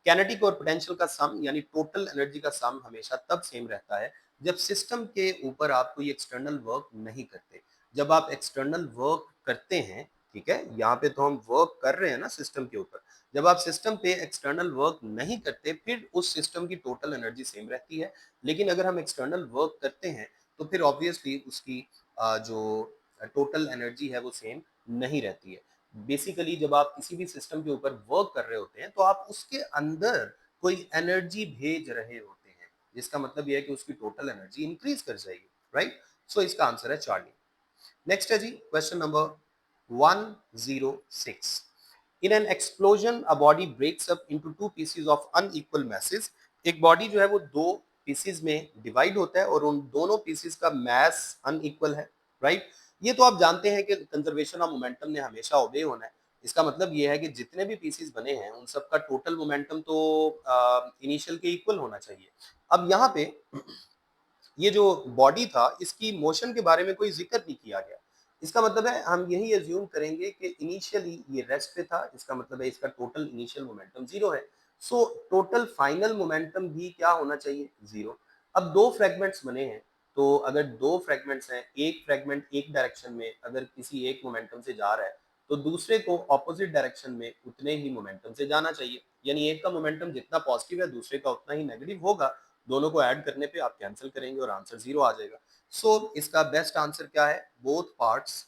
काइनेटिक और पोटेंशियल का सम यानी टोटल एनर्जी का सम हमेशा तब सेम रहता है जब सिस्टम के ऊपर आप कोई एक्सटर्नल वर्क नहीं करते। जब आप एक्सटर्नल वर्क करते हैं, ठीक है, यहाँ पे तो हम वर्क कर रहे हैं ना सिस्टम के ऊपर, जब आप सिस्टम पे एक्सटर्नल वर्क नहीं करते फिर उस सिस्टम की टोटल एनर्जी सेम रहती है। लेकिन अगर हम एक्सटर्नल वर्क करते हैं तो फिर ऑब्वियसली उसकी जो टोटल एनर्जी है वो सेम नहीं रहती है। बेसिकली जब आप किसी भी सिस्टम के ऊपर वर्क कर रहे होते हैं तो आप उसके अंदर कोई एनर्जी भेज रहे होते हैं, जिसका मतलब यह है कि उसकी टोटल एनर्जी इंक्रीज कर जाएगी, राइट। सो इसका आंसर है चार्ली। नेक्स्ट है जी question number 106। In an explosion a body breaks up into two pieces of unequal masses। एक बॉडी जो है वो दो पीसेस में डिवाइड होता है और उन दोनों पीसेस का मास अनइक्वल है, राइट। ये तो आप जानते हैं कि कंजर्वेशन ऑफ मोमेंटम ने हमेशा ओबे होना है। इसका मतलब ये है कि जितने भी पीसेस बने हैं उन सबका टोटल मोमेंटम तो इनिशियल के इक्वल होना चाहिए। अब यहाँ पे ये जो बॉडी था इसकी मोशन के बारे में कोई जिक्र नहीं किया गया। इसका मतलब है हम यही एज्यूम करेंगे कि इनिशियली ये रेस्ट पे था, इसका मतलब है इसका टोटल इनिशियल मोमेंटम जीरो है। सो टोटल फाइनल मोमेंटम भी क्या होना चाहिए, जीरो। अब दो फ्रेगमेंट्स बने हैं, तो अगर दो फ्रेगमेंट्स हैं, एक फ्रेगमेंट एक डायरेक्शन में अगर किसी एक मोमेंटम से जा रहा है तो दूसरे को ऑपोजिट डायरेक्शन में उतने ही मोमेंटम से जाना चाहिए। यानी एक का मोमेंटम जितना पॉजिटिव है दूसरे का उतना ही नेगेटिव होगा। दोनों को ऐड करने पे आप कैंसिल करेंगे और आंसर जीरो आ जाएगा। सो इसका बेस्ट आंसर क्या है, बोथ पार्ट्स,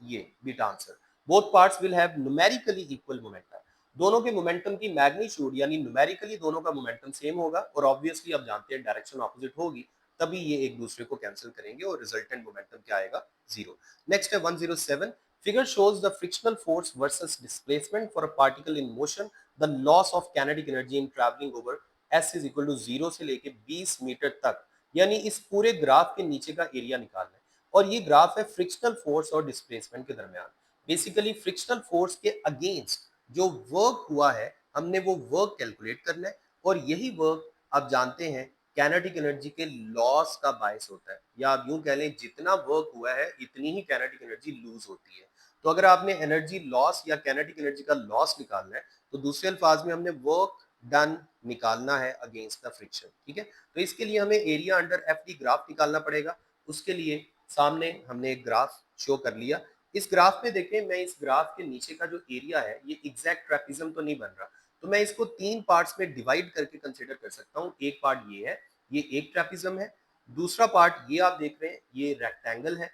ये beta answer. Both parts will have numerically equal momentum. दोनों के मोमेंटम की मैग्नीट्यूड यानी न्यूमेरिकली दोनों का मोमेंटम सेम होगा और ऑब्वियसली आप जानते हैं डायरेक्शन ऑपोजिट होगी, तभी ये एक दूसरे को कैंसिल करेंगे और रिजल्टेंट मोमेंटम क्या आएगा, जीरो। नेक्स्ट है 107। Figure shows the frictional force versus displacement for a particle in motion. The loss of kinetic energy in travelling over S is equal to zero से लेके 20 मीटर तक। यानी इस पूरे ग्राफ के नीचे का एरिया निकालना है और ये ग्राफ है फ्रिक्शनल फोर्स और डिस्प्लेसमेंट के दरमियान। बेसिकली फ्रिक्शनल फोर्स के अगेंस्ट जो वर्क हुआ है हमने वो वर्क कैलकुलेट करना है और यही वर्क आप जानते हैं काइनेटिक एनर्जी के लॉस का बायस होता है, या आप यूं कह लें जितना वर्क हुआ है इतनी ही काइनेटिक एनर्जी लूज होती है। तो अगर आपने एनर्जी लॉस या काइनेटिक एनर्जी का लॉस निकालना है तो दूसरे अल्फाज में हमने वर्क डन निकालना है अगेंस्ट द फ्रिक्शन, ठीक है। तो इसके लिए हमें area under F D graph निकालना पड़ेगा। उसके लिए सामने हमने एक ग्राफ शो कर लिया। इस ग्राफ में देखें, मैं इस ग्राफ के नीचे का जो एरिया है ये एग्जैक्ट ट्रेपिज्म तो नहीं बन रहा, तो मैं इसको तीन पार्ट्स में डिवाइड करके कंसीडर कर सकता हूँ। एक पार्ट ये है, ये एक ट्रेपिज्म है। दूसरा पार्ट ये आप देख रहे हैं ये रेक्टेंगल है।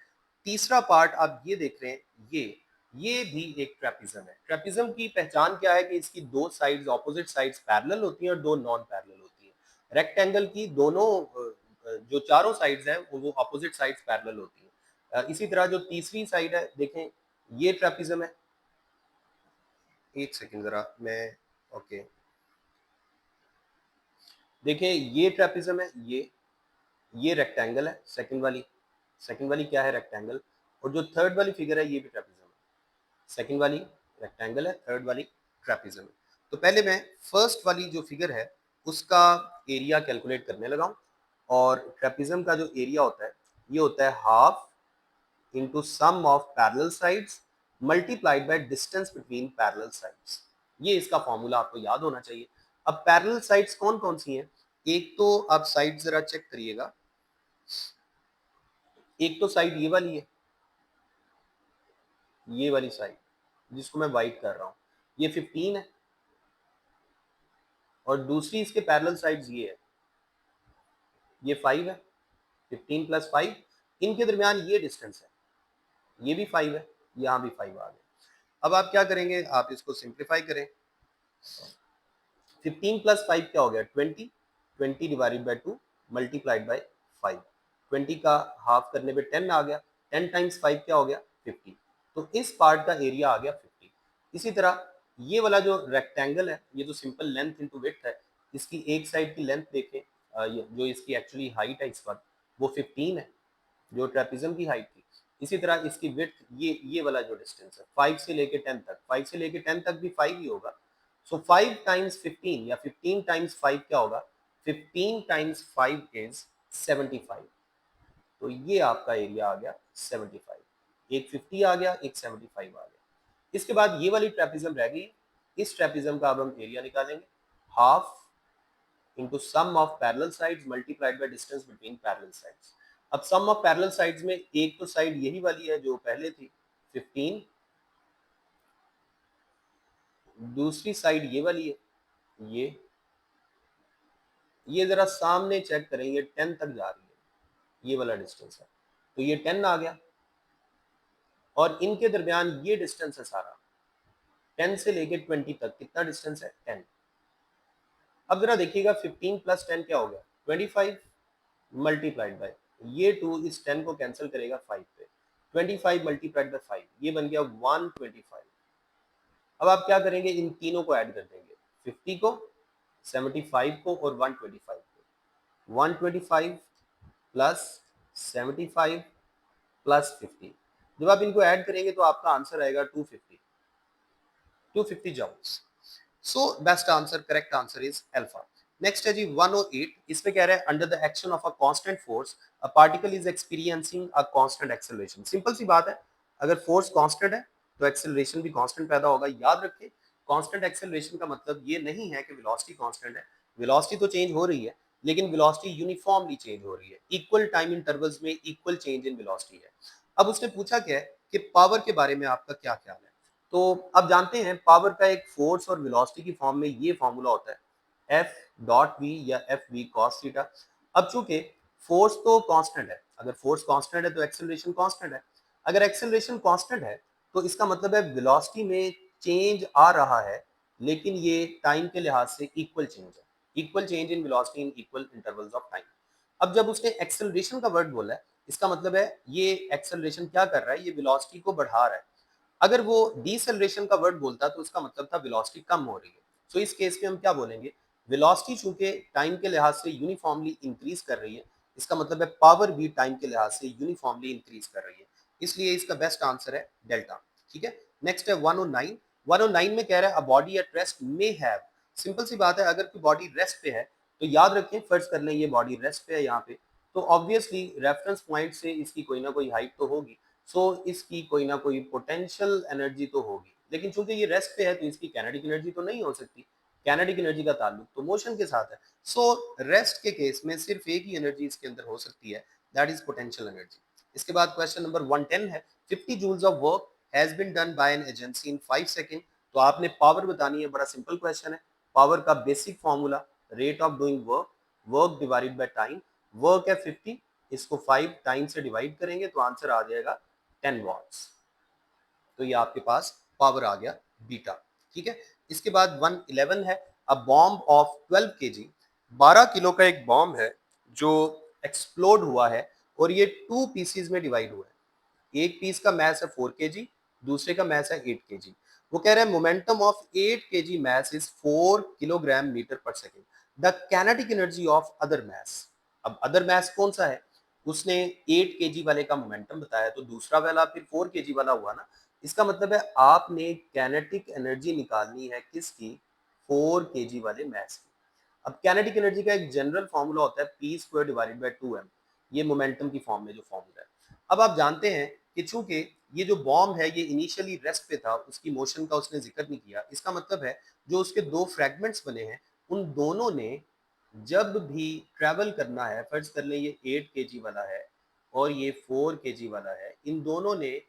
तीसरा पार्ट आप ये देख रहे हैं ये भी एक ट्रेपिज्म है। ट्रेपिज्म की पहचान क्या है कि इसकी दो साइड्स ऑपोजिट साइड्स पैरेलल होती हैं और दो नॉन पैरेलल होती हैं। रेक्टेंगल की दोनों जो चारों साइड्स हैं वो ऑपोजिट साइड्स पैरेलल होती हैं। इसी तरह जो तीसरी साइड है देखें, ये ट्रेपिज्म है। एक सेकंड जरा मैं, ओके, देखें ये ट्रेपिज्म है, ये रेक्टेंगल है। सेकंड वाली क्या है, रेक्टेंगल। और जो थर्ड वाली फिगर है ये भी ट्रेपिज्म है। सेकंड वाली रेक्टेंगल है, थर्ड वाली ट्रेपिज्म है। तो पहले मैं फर्स्ट वाली जो फिगर है उसका एरिया कैलकुलेट करने लगा हूं। और ट्रेपिज्म का जो एरिया होता है ये होता है half into sum of parallel sides multiplied by distance between parallel sides. ये इसका फॉर्मूला आपको याद होना चाहिए। अब पैरेलल साइड्स कौन कौन सी हैं, एक तो आप साइड जरा चेक करिएगा। एक तो साइड ये वाली है, ये वाली साइड जिसको मैं वाइट कर रहा हूँ, ये 15 है। और दूसरी इसके पैरेलल साइड्स ये है, ये 5 है। 15 प्लस 5, इनके दरमियान ये डिस्टेंस है, ये भी 5 है, यहाँ भी 5 आ गया। अब आप क्या करेंगे, आप इसको सिंप्लीफाई करें। 15 प्लस 5 क्या हो गया, 20। 20 डिवाइडेड बाई 2 मल्टीप्लाइड बाई 5। 20 का हाफ करने पे 10 आ गया। 10 टाइम्स 5 क्या हो गया, 50। तो इस पार्ट का एरिया आ गया 50। इसी तरह ये वाला जो रेक्टेंगल है ये तो सिंपल लेंथ इंटू विड्थ है। इसकी एक साइड की लेंथ देखें, जो इसकी एक्चुअली हाइट है इस वक्त वो 15 है, जो ट्रेपिज्म की हाइट थी। इसी तरह इसकी विड्थ ये वाला जो डिस्टेंस है 5 से लेके 10 तक, 5 से लेके 10 तक भी 5 ही होगा। सो 5 टाइम्स 15 या 15 टाइम्स 5 क्या होगा, 15 टाइम्स 5 इज 75। तो ये आपका एरिया आ गया 75। एक 50 आ गया, एक 75 आ गया। इसके बाद ये वाली ट्रेपिज्म रह गई। इस ट्रेपिज्म का अब हम एरिया निकालेंगे, half into sum of parallel sides multiplied by distance between parallel sides। अब sum of parallel sides में एक तो साइड यही वाली है जो पहले थी 15, दूसरी साइड ये वाली है, ये जरा सामने चेक करें, ये 10 तक जा रही है, ये वाला डिस्टेंस है, तो ये 10 आ गया। और इनके दरमियान ये डिस्टेंस है सारा 10 से लेके 20 तक, कितना डिस्टेंस है, 10। अब जरा देखिएगा 15 प्लस 10 क्या हो गया, 25 मल्टीप्लाइड बाय, ये 2 इस 10 को कैंसिल करेगा 5 पे, 25 मल्टीप्लाइड बाय 5 ये बन गया 125। अब आप क्या करेंगे, इन तीनों को ऐड कर देंगे, 50 को, 75 को और 125 को। 125 प्लस 75 प्लस 50, जब आप इनको ऐड करेंगे तो आपका आंसर आएगा 250 joules. So best answer, correct answer is alpha. Next है जी 108, इसमें कह रहा है under the action of a constant force a particle is experiencing a constant acceleration. Simple सी बात है, अगर फोर्स कांस्टेंट है तो एक्सेलरेशन भी कांस्टेंट पैदा होगा। याद रखें, कांस्टेंट एक्सेलरेशन का मतलब ये नहीं है कि वेलोसिटी कांस्टेंट है, वेलोसिटी तो चेंज हो रही है लेकिन वेलोसिटी यूनिफॉर्मली चेंज हो रही है, इक्वल टाइम इंटरवल्स में इक्वल चेंज इन वेलोसिटी है। अब उसने पूछा क्या है कि पावर के बारे में आपका क्या ख्याल है। तो अब जानते हैं पावर का एक फोर्स और वेलोसिटी की फॉर्म में ये फॉर्मूला होता है एफ डॉट वी या एफ वी कॉस थीटा। अब चूंकि फोर्स तो कांस्टेंट है, अगर फोर्स कांस्टेंट है तो एक्सेलरेशन कांस्टेंट है, अगर एक्सेलरेशन कांस्टेंट है तो इसका मतलब है वेलोसिटी में चेंज आ रहा है लेकिन ये टाइम के लिहाज से इक्वल चेंज है, equal change in velocity in equal intervals of time. अब जब उसने एक्सेलरेशन का वर्ड बोला है, इसका मतलब है ये एक्सेलरेशन क्या कर रहा है, ये वेलोसिटी को बढ़ा रहा है। अगर वो डिसेलरेशन का वर्ड बोलता तो उसका मतलब था वेलोसिटी कम हो रही है। सो इस केस में हम क्या बोलेंगे, वेलोसिटी चूंकि टाइम के लिहाज से यूनिफॉर्मली इंक्रीज कर रही है, इसका मतलब है पावर भी टाइम के लिहाज से यूनिफॉर्मली इंक्रीज कर रही है, इसलिए इसका बेस्ट आंसर है डेल्टा। ठीक है, नेक्स्ट है 109। 109 में कह रहा है a body at rest may have. Simple सी बात है, अगर कोई बॉडी रेस्ट पे है तो याद रखें, फर्ज कर लें ये बॉडी रेस्ट पे है यहाँ पे, तो ऑब्वियसली रेफरेंस पॉइंट से इसकी कोई ना कोई हाइट तो होगी, सो इसकी कोई ना कोई पोटेंशियल एनर्जी तो होगी, लेकिन चूंकि ये रेस्ट पे है तो इसकी काइनेटिक एनर्जी तो नहीं हो सकती। काइनेटिक एनर्जी का ताल्लुक तो मोशन के साथ है। सो रेस्ट के केस में सिर्फ एक ही एनर्जी इसके अंदर हो सकती है, दैट इज पोटेंशियल एनर्जी। इसके बाद क्वेश्चन नंबर 110 है 50 joules of work has been done by an agency in 5 second. तो आपने पावर बतानी है, बड़ा सिंपल क्वेश्चन है। पावर का basic formula rate of doing work, work divided by time. Work है 50, इसको 5 टाइम से डिवाइड करेंगे तो आंसर आ जाएगा 10 वॉट्स। तो ये आपके पास पावर आ गया बीटा। ठीक है, इसके बाद 111 है a bomb of 12 KG. 12 kilo का एक बॉम्ब है जो एक्सप्लोड हुआ है और ये 2 पीसीज में डिवाइड हुआ है। एक पीस का मैस है 4 केजी, दूसरे का मैस है 8 केजी। वो कह रहे हैं momentum of 8 kg mass is 4 kilogram metre per second. The kinetic energy of other mass. अब अदर मैस कौन सा है, उसने 8 केजी वाले का मोमेंटम बताया तो दूसरा वाला फिर 4 केजी वाला हुआ ना। इसका मतलब है आपने काइनेटिक एनर्जी निकालनी है किसकी, 4 केजी वाले मैस की। अब काइनेटिक एनर्जी का एक जनरल फॉर्मूला होता है P square divided by 2m, ये मोमेंटम की फॉर्म में जो फॉर्मूला है। अब आप जानते हैं कि चूंकि ये जो बॉम्ब है ये इनिशियली रेस्ट पे था, उसकी मोशन का उसने जिक्र नहीं किया, इसका मतलब है जो उसके दो फ्रैगमेंट्स बने हैं उन दोनों ने जब भी ट्रैवल करना है, फर्ज कर लें ये 8 केजी वाला है और ये 4 केजी वाला है, इन दोनों ने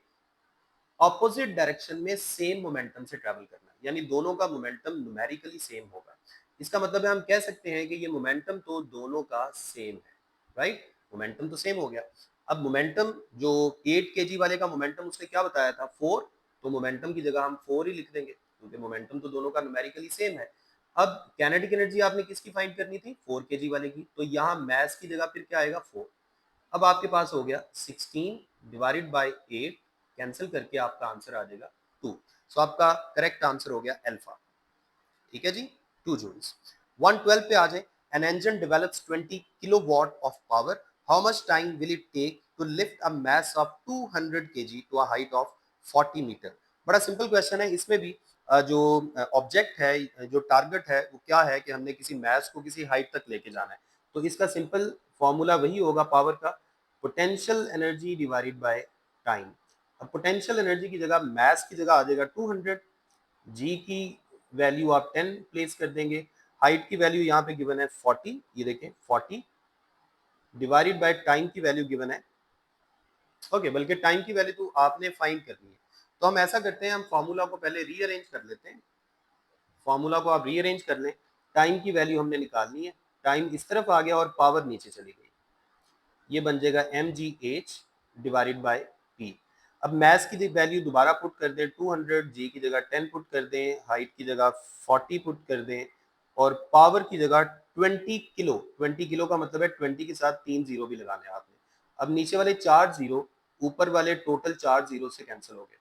ऑपोजिट डायरेक्शन में सेम मोमेंटम से ट्रैवल करना है, यानी दोनों का मोमेंटम न्यूमेरिकली सेम होगा। इसका मतलब है हम कह सकते हैं कि ये मोमेंटम तो दोनों का सेम है, राइट, मोमेंटम तो सेम हो गया। अब मोमेंटम जो 8 केजी वाले का मोमेंटम उसने क्या बताया था 4, तो मोमेंटम की जगह हम 4 ही लिख देंगे क्योंकि मोमेंटम तो दोनों का न्यूमेरिकली सेम है। अब काइनेटिक एनर्जी आपने किसकी फाइंड करनी थी, 4 केजी वाले की, तो यहाँ मैस की जगह फिर क्या आएगा 4। अब आपके पास हो गया 16 डिवाइडेड बाय 8, कैंसिल करके आपका आंसर आ जाएगा 2। सो आपका करेक्ट आंसर हो गया अल्फा। ठीक है जी, 2 जूल्स। 112 पे आ जाए, an engine develops 20 kilowatt of power, how much time will it take to lift a mass of 200 KG to a height of 40 metre. बड़ा सिंपल क्वेश्चन है, इसमें भी जो ऑब्जेक्ट है, जो टारगेट है वो क्या है कि हमने किसी मास को किसी हाइट तक लेके जाना है, तो इसका सिंपल फॉर्मूला वही होगा पावर का, potential energy divided by time. अब पोटेंशियल एनर्जी की जगह मास की जगह आ जाएगा 200, जी की वैल्यू आप 10 प्लेस कर देंगे, हाइट की वैल्यू यहाँ पे गिवन है 40, ये देखें 40 डिवाइडेड बाय टाइम की वैल्यू गिवन है, ओके, बल्कि टाइम की वैल्यू तो आपने फाइंड करनी है। तो हम ऐसा करते हैं, हम फॉर्मूला को पहले रीअरेंज कर लेते हैं, फॉर्मूला को आप रीअरेंज कर लें। टाइम की वैल्यू हमने निकालनी है, टाइम इस तरफ आ गया और पावर नीचे चली गई, ये बन जाएगा mgh डिवाइडेड बाय p। अब मैस की वैल्यू दोबारा पुट कर दें 200, जी की जगह 10 पुट कर दें, हाइट की जगह 40 पुट कर दें और पावर की जगह 20 किलो। 20 किलो का मतलब है 20 के साथ 3 जीरो भी लगाने हैं आपने। अब नीचे वाले 4 जीरो ऊपर वाले टोटल 4 जीरो से कैंसिल हो गए।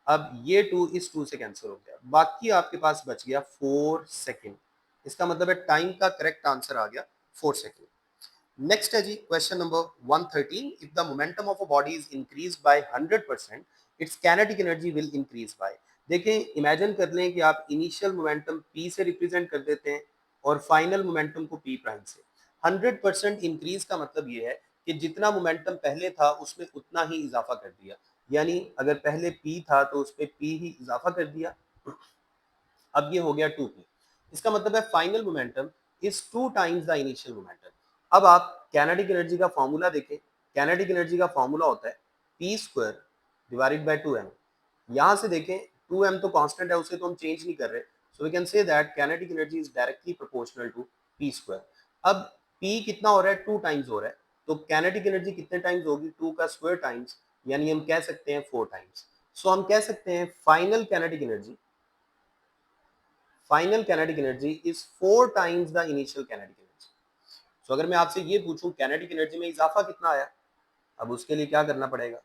अब ये 2 इस 2 से कैंसिल हो गया, बाकी आपके पास बच गया 4 सेकेंड। इसका मतलब है टाइम का करेक्ट आंसर आ गया 4 सेकेंड। नेक्स्ट है जी question number 113, if the momentum of a body is increase by 100%, its kinetic energy will increase by. देखें, इमेजिन कर लें कि आप इनिशियल मोमेंटम p से रिप्रेजेंट कर देते हैं और फाइनल मोमेंटम को p प्राइम से। 100% इंक्रीज का मतलब ये है कि जितना मोमेंटम पहले था उसमें उतना ही इजाफा कर दिया, यानी अगर पहले p था तो उस पर p ही इजाफा कर दिया। अब ये हो गया 2p। इसका मतलब है final momentum is 2 times the initial momentum. अब आप काइनेटिक एनर्जी का फॉर्मूला देखें। काइनेटिक एनर्जी का फॉर्मूला होता है p square divided by 2m। यहां से देखें 2m तो कांस्टेंट है, उसे तो हम चेंज नहीं कर रहे, so we can say that kinetic energy is directly proportional to p square. अब p कितना हो रहा है, 2 टाइम्स हो रहा है, तो काइनेटिक एनर्जी कितने टाइम्स होगी, 2 का स्क्वायर टाइम्स, यानी हम कह सकते हैं 4 टाइम्स। सो हम कह सकते हैं final kinetic energy is 4 times the initial kinetic energy. So अगर मैं आपसे ये पूछूं काइनेटिक एनर्जी में इजाफा कितना आया, अब उसके लिए क्या करना पड़ेगा,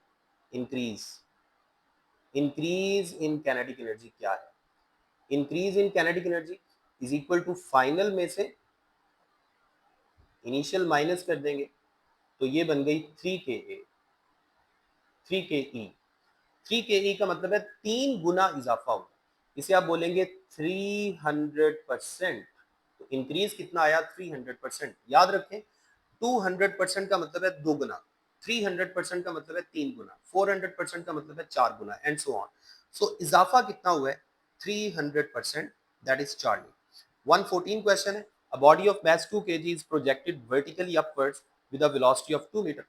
increase. Increase in kinetic energy क्या है, increase in kinetic energy is equal to final में से इनिशियल माइनस कर देंगे, तो ये बन गई 3 के ई। 3 के ई का मतलब है 3 गुना इजाफा हुआ, इसे आप बोलेंगे 300%। तो इंक्रीज कितना आया, 300%। याद रखें 200% का मतलब है 2 गुना, 300% का मतलब है 3 गुना, 400% का मतलब है 4 गुना, एंड सो ऑन। सो इजाफा कितना हुआ है, 300%, दैट इज चार्ली। 114 क्वेश्चन है, a body of mass 2 kg is projected vertically upwards with a velocity of 2 meter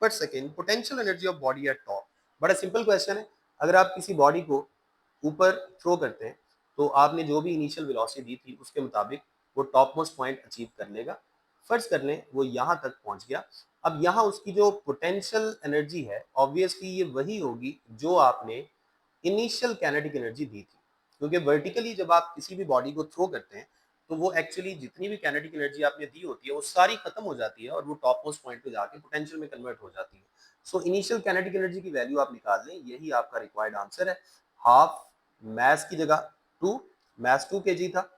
पर second, potential energy of body at top. बड़ा सिंपल क्वेश्चन है। अगर आप किसी बॉडी को ऊपर थ्रो करते हैं तो आपने जो भी इनिशियल वेलोसिटी दी थी उसके मुताबिक वो टॉप मोस्ट पॉइंट अचीव कर लेगा। फर्ज कर लें वो यहाँ तक पहुँच गया। अब यहाँ उसकी जो पोटेंशियल एनर्जी है ऑब्वियसली ये वही होगी जो आपने इनिशियल काइनेटिक एनर्जी दी थी, क्योंकि वर्टिकली जब आप किसी भी बॉडी को थ्रो करते हैं तो वो एक्चुअली जितनी भी काइनेटिक एनर्जी आपने दी होती है वो सारी खत्म हो जाती है और वो टॉप मोस्ट पॉइंट पे जाके पोटेंशियल में कन्वर्ट हो जाती है। सो इनिशियल काइनेटिक एनर्जी की वैल्यू आप निकाल लें, यही आपका रिक्वायर्ड आंसर है। हाफ मैस की जगह 2, मैस 2 kg था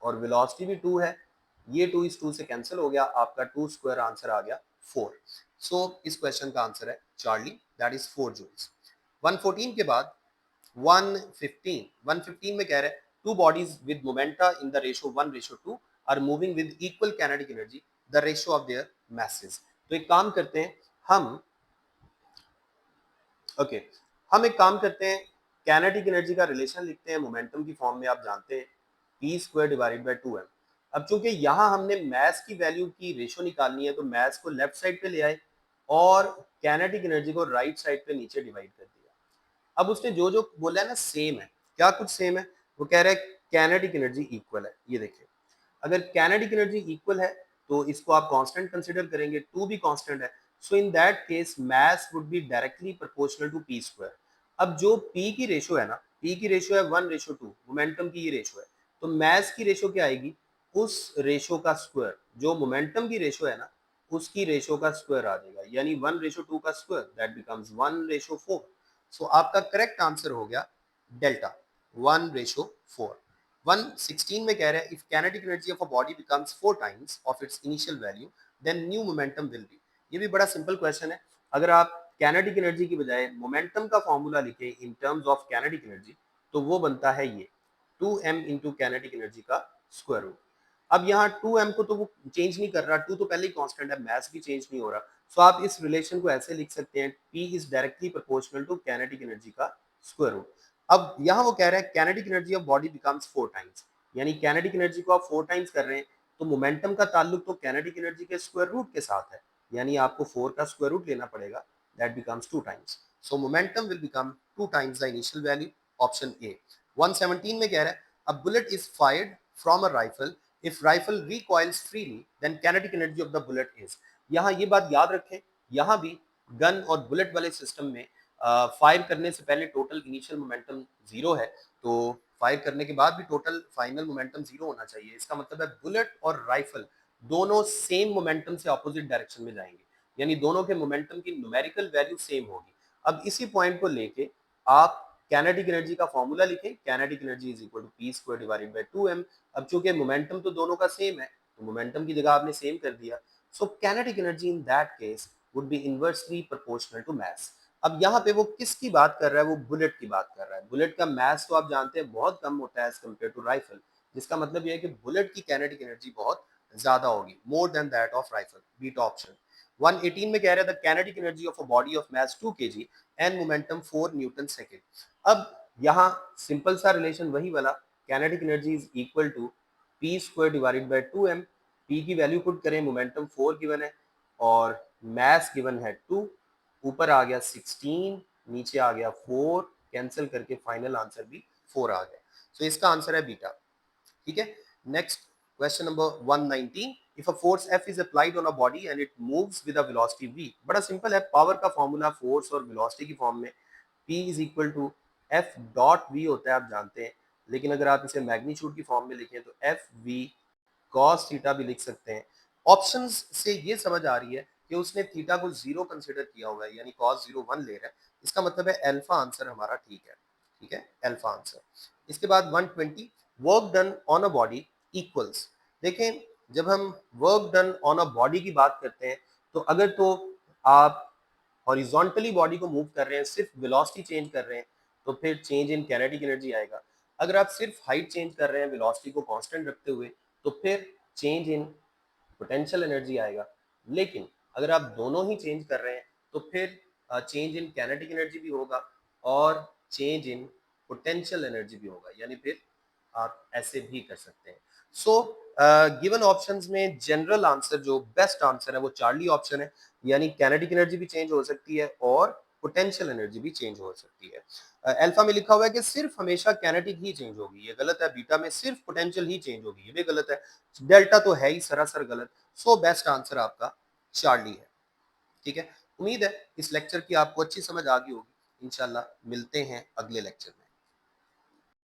और वेलोसिटी भी 2 है, ये 2 इस 2 से कैंसिल हो गया, आपका 2 स्क्वायर आंसर आ गया 4। सो इस क्वेश्चन का आंसर है चार्ली, दैट इज 4 जूल्स। 114 के बाद 115 में कह रहे हैं two bodies with momenta in the ratio 1:2 are moving with equal kinetic energy, the ratio of their masses। तो एक काम करते हैं हम, ओके हम एक काम करते हैं, काइनेटिक एनर्जी का रिलेशन लिखते हैं मोमेंटम की फॉर्म में, आप जानते हैं p square divided by 2m। अब चूंकि यहाँ हमने मैस की वैल्यू की रेशो निकालनी है तो मैस को लेफ्ट साइड पे ले आए और काइनेटिक एनर्जी को राइट साइड पे नीचे डिवाइड कर दिया। अब उसने जो जो बोला है ना सेम है, क्या कुछ सेम है, वो कह रहा है काइनेटिक एनर्जी इक्वल है। ये देखिए अगर काइनेटिक एनर्जी इक्वल है तो इसको आप कांस्टेंट कंसीडर करेंगे, 2 भी कांस्टेंट है, so in that case mass would be directly proportional to p square. अब जो p की रेशो है ना, p की रेशो है 1:2, मोमेंटम की ये रेशो है, तो मास की रेशो क्या आएगी, उस रेशो का स्क्वायर, जो मोमेंटम की रेशो है ना उसकी रेशो का स्क्वायर आ जाएगा, यानी 1:2 का स्क्वायर दैट बिकम्स 1:4। सो आपका करेक्ट आंसर हो गया डेल्टा 1:4। 116 में कह रहे हैं if kinetic energy of a body becomes 4 times of its initial value then new momentum will be. ये भी बड़ा सिंपल क्वेश्चन है। अगर आप काइनेटिक एनर्जी की बजाय मोमेंटम का फॉर्मूला लिखें इन टर्म्स ऑफ काइनेटिक एनर्जी तो वो बनता है ये 2m इंटू काइनेटिक एनर्जी का स्क्वायर रूट। अब यहाँ 2m को तो वो चेंज नहीं कर रहा, 2 तो पहले ही कांस्टेंट है, मैथ्स भी चेंज नहीं हो रहा, सो आप इस रिलेशन को ऐसे लिख सकते हैं p is directly proportional to kinetic energy का स्क्वायर रूट। अब यहाँ वो कह रहा है kinetic energy of body becomes 4 times, यानी काइनेटिक एनर्जी को आप 4 टाइम्स कर रहे हैं तो मोमेंटम का ताल्लुक तो काइनेटिक एनर्जी के स्क्वायर रूट के साथ है, यानी आपको 4 का स्क्वायर रूट लेना पड़ेगा, that becomes 2 times. So momentum will become 2 times the initial value, option A. 117 में कह रहा है a bullet is fired from a rifle, if rifle recoils freely then kinetic energy of the bullet is. यहाँ ये बात याद रखें, यहाँ भी गन और बुलेट वाले सिस्टम में फायर करने से पहले टोटल इनिशियल मोमेंटम जीरो है, तो फायर करने के बाद भी टोटल फाइनल मोमेंटम जीरो होना चाहिए। इसका मतलब है बुलेट और राइफल दोनों सेम मोमेंटम से ऑपोजिट डायरेक्शन में जाएंगे, यानी दोनों के मोमेंटम की न्यूमेरिकल वैल्यू सेम होगी। अब इसी पॉइंट को लेके आप काइनेटिक एनर्जी का फॉर्मूला लिखें, kinetic energy is equal to P square divided by 2m। अब चूंकि मोमेंटम तो दोनों का सेम है, तो मोमेंटम की जगह आपने सेम कर दिया, so kinetic energy in that case would be inversely proportional to mass. अब यहाँ पे वो किसकी बात कर रहा है, वो बुलेट की बात कर रहा है। बुलेट का मास तो आप जानते हैं बहुत कम होता है एज कम्पेयर टू राइफल, जिसका मतलब ये है कि बुलेट की काइनेटिक एनर्जी बहुत ज्यादा होगी, more than that of rifle. Beta option. 118 में कह रहा है the kinetic energy of a body of mass 2 kg and momentum 4 newton second. अब यहाँ सिंपल सा रिलेशन वही वाला, kinetic energy is equal to P square divided by 2m। P की वैल्यू पुट करें, मोमेंटम 4 गिवन है और मास गिवन है 2, ऊपर आ गया 16, नीचे आ गया 4, कैंसिल करके फाइनल आंसर भी 4 आ गया। सो इसका आंसर है बीटा। ठीक है। Next question number 119, if a force F is applied on a body and it moves with a velocity v। बड़ा सिंपल है, पावर का फॉर्मूला फोर्स और वेलोसिटी की फॉर्म में P is equal to F dot v होता है, आप जानते हैं। लेकिन अगर आप इसे मैग्नीट्यूड की फॉर्म में लिखें तो एफ वी कॉस थीटा भी लिख सकते हैं। ऑप्शंस से ये समझ आ रही है कि उसने थीटा को जीरो कंसिडर किया हुआ है, यानी कॉस 1 ले रहा है। इसका मतलब है अल्फा आंसर हमारा ठीक है। ठीक है, अल्फा आंसर। इसके बाद 120, work done on a body equals. देखें, जब हम work done on a body की बात करते हैं, तो अगर तो आप हॉरिजॉन्टली बॉडी को मूव कर रहे हैं, सिर्फ वेलोसिटी चेंज कर रहे हैं, तो फिर चेंज इन काइनेटिक एनर्जी आएगा। अगर आप सिर्फ हाइट चेंज कर रहे हैं वेलोसिटी को कांस्टेंट रखते हुए, तो फिर चेंज इन पोटेंशियल एनर्जी आएगा। लेकिन अगर आप दोनों ही चेंज कर रहे हैं, तो फिर चेंज इन काइनेटिक एनर्जी भी होगा और चेंज इन पोटेंशियल एनर्जी भी होगा, यानी फिर आप ऐसे भी कर सकते हैं। सो गिवन ऑप्शंस में जनरल आंसर जो बेस्ट आंसर है वो चार्ली ऑप्शन है, यानी काइनेटिक एनर्जी भी चेंज हो सकती है और पोटेंशियल एनर्जी भी चेंज हो सकती है। अल्फा में लिखा हुआ है कि सिर्फ हमेशा काइनेटिक ही चेंज होगी, ये गलत है। बीटा में सिर्फ पोटेंशियल ही चेंज होगी, ये भी गलत है। डेल्टा तो है ही सरासर गलत। सो बेस्ट आंसर आपका चार्ली है। ठीक है, उम्मीद है इस लेक्चर की आपको अच्छी समझ आ गई होगी। इंशाल्लाह मिलते हैं अगले लेक्चर में।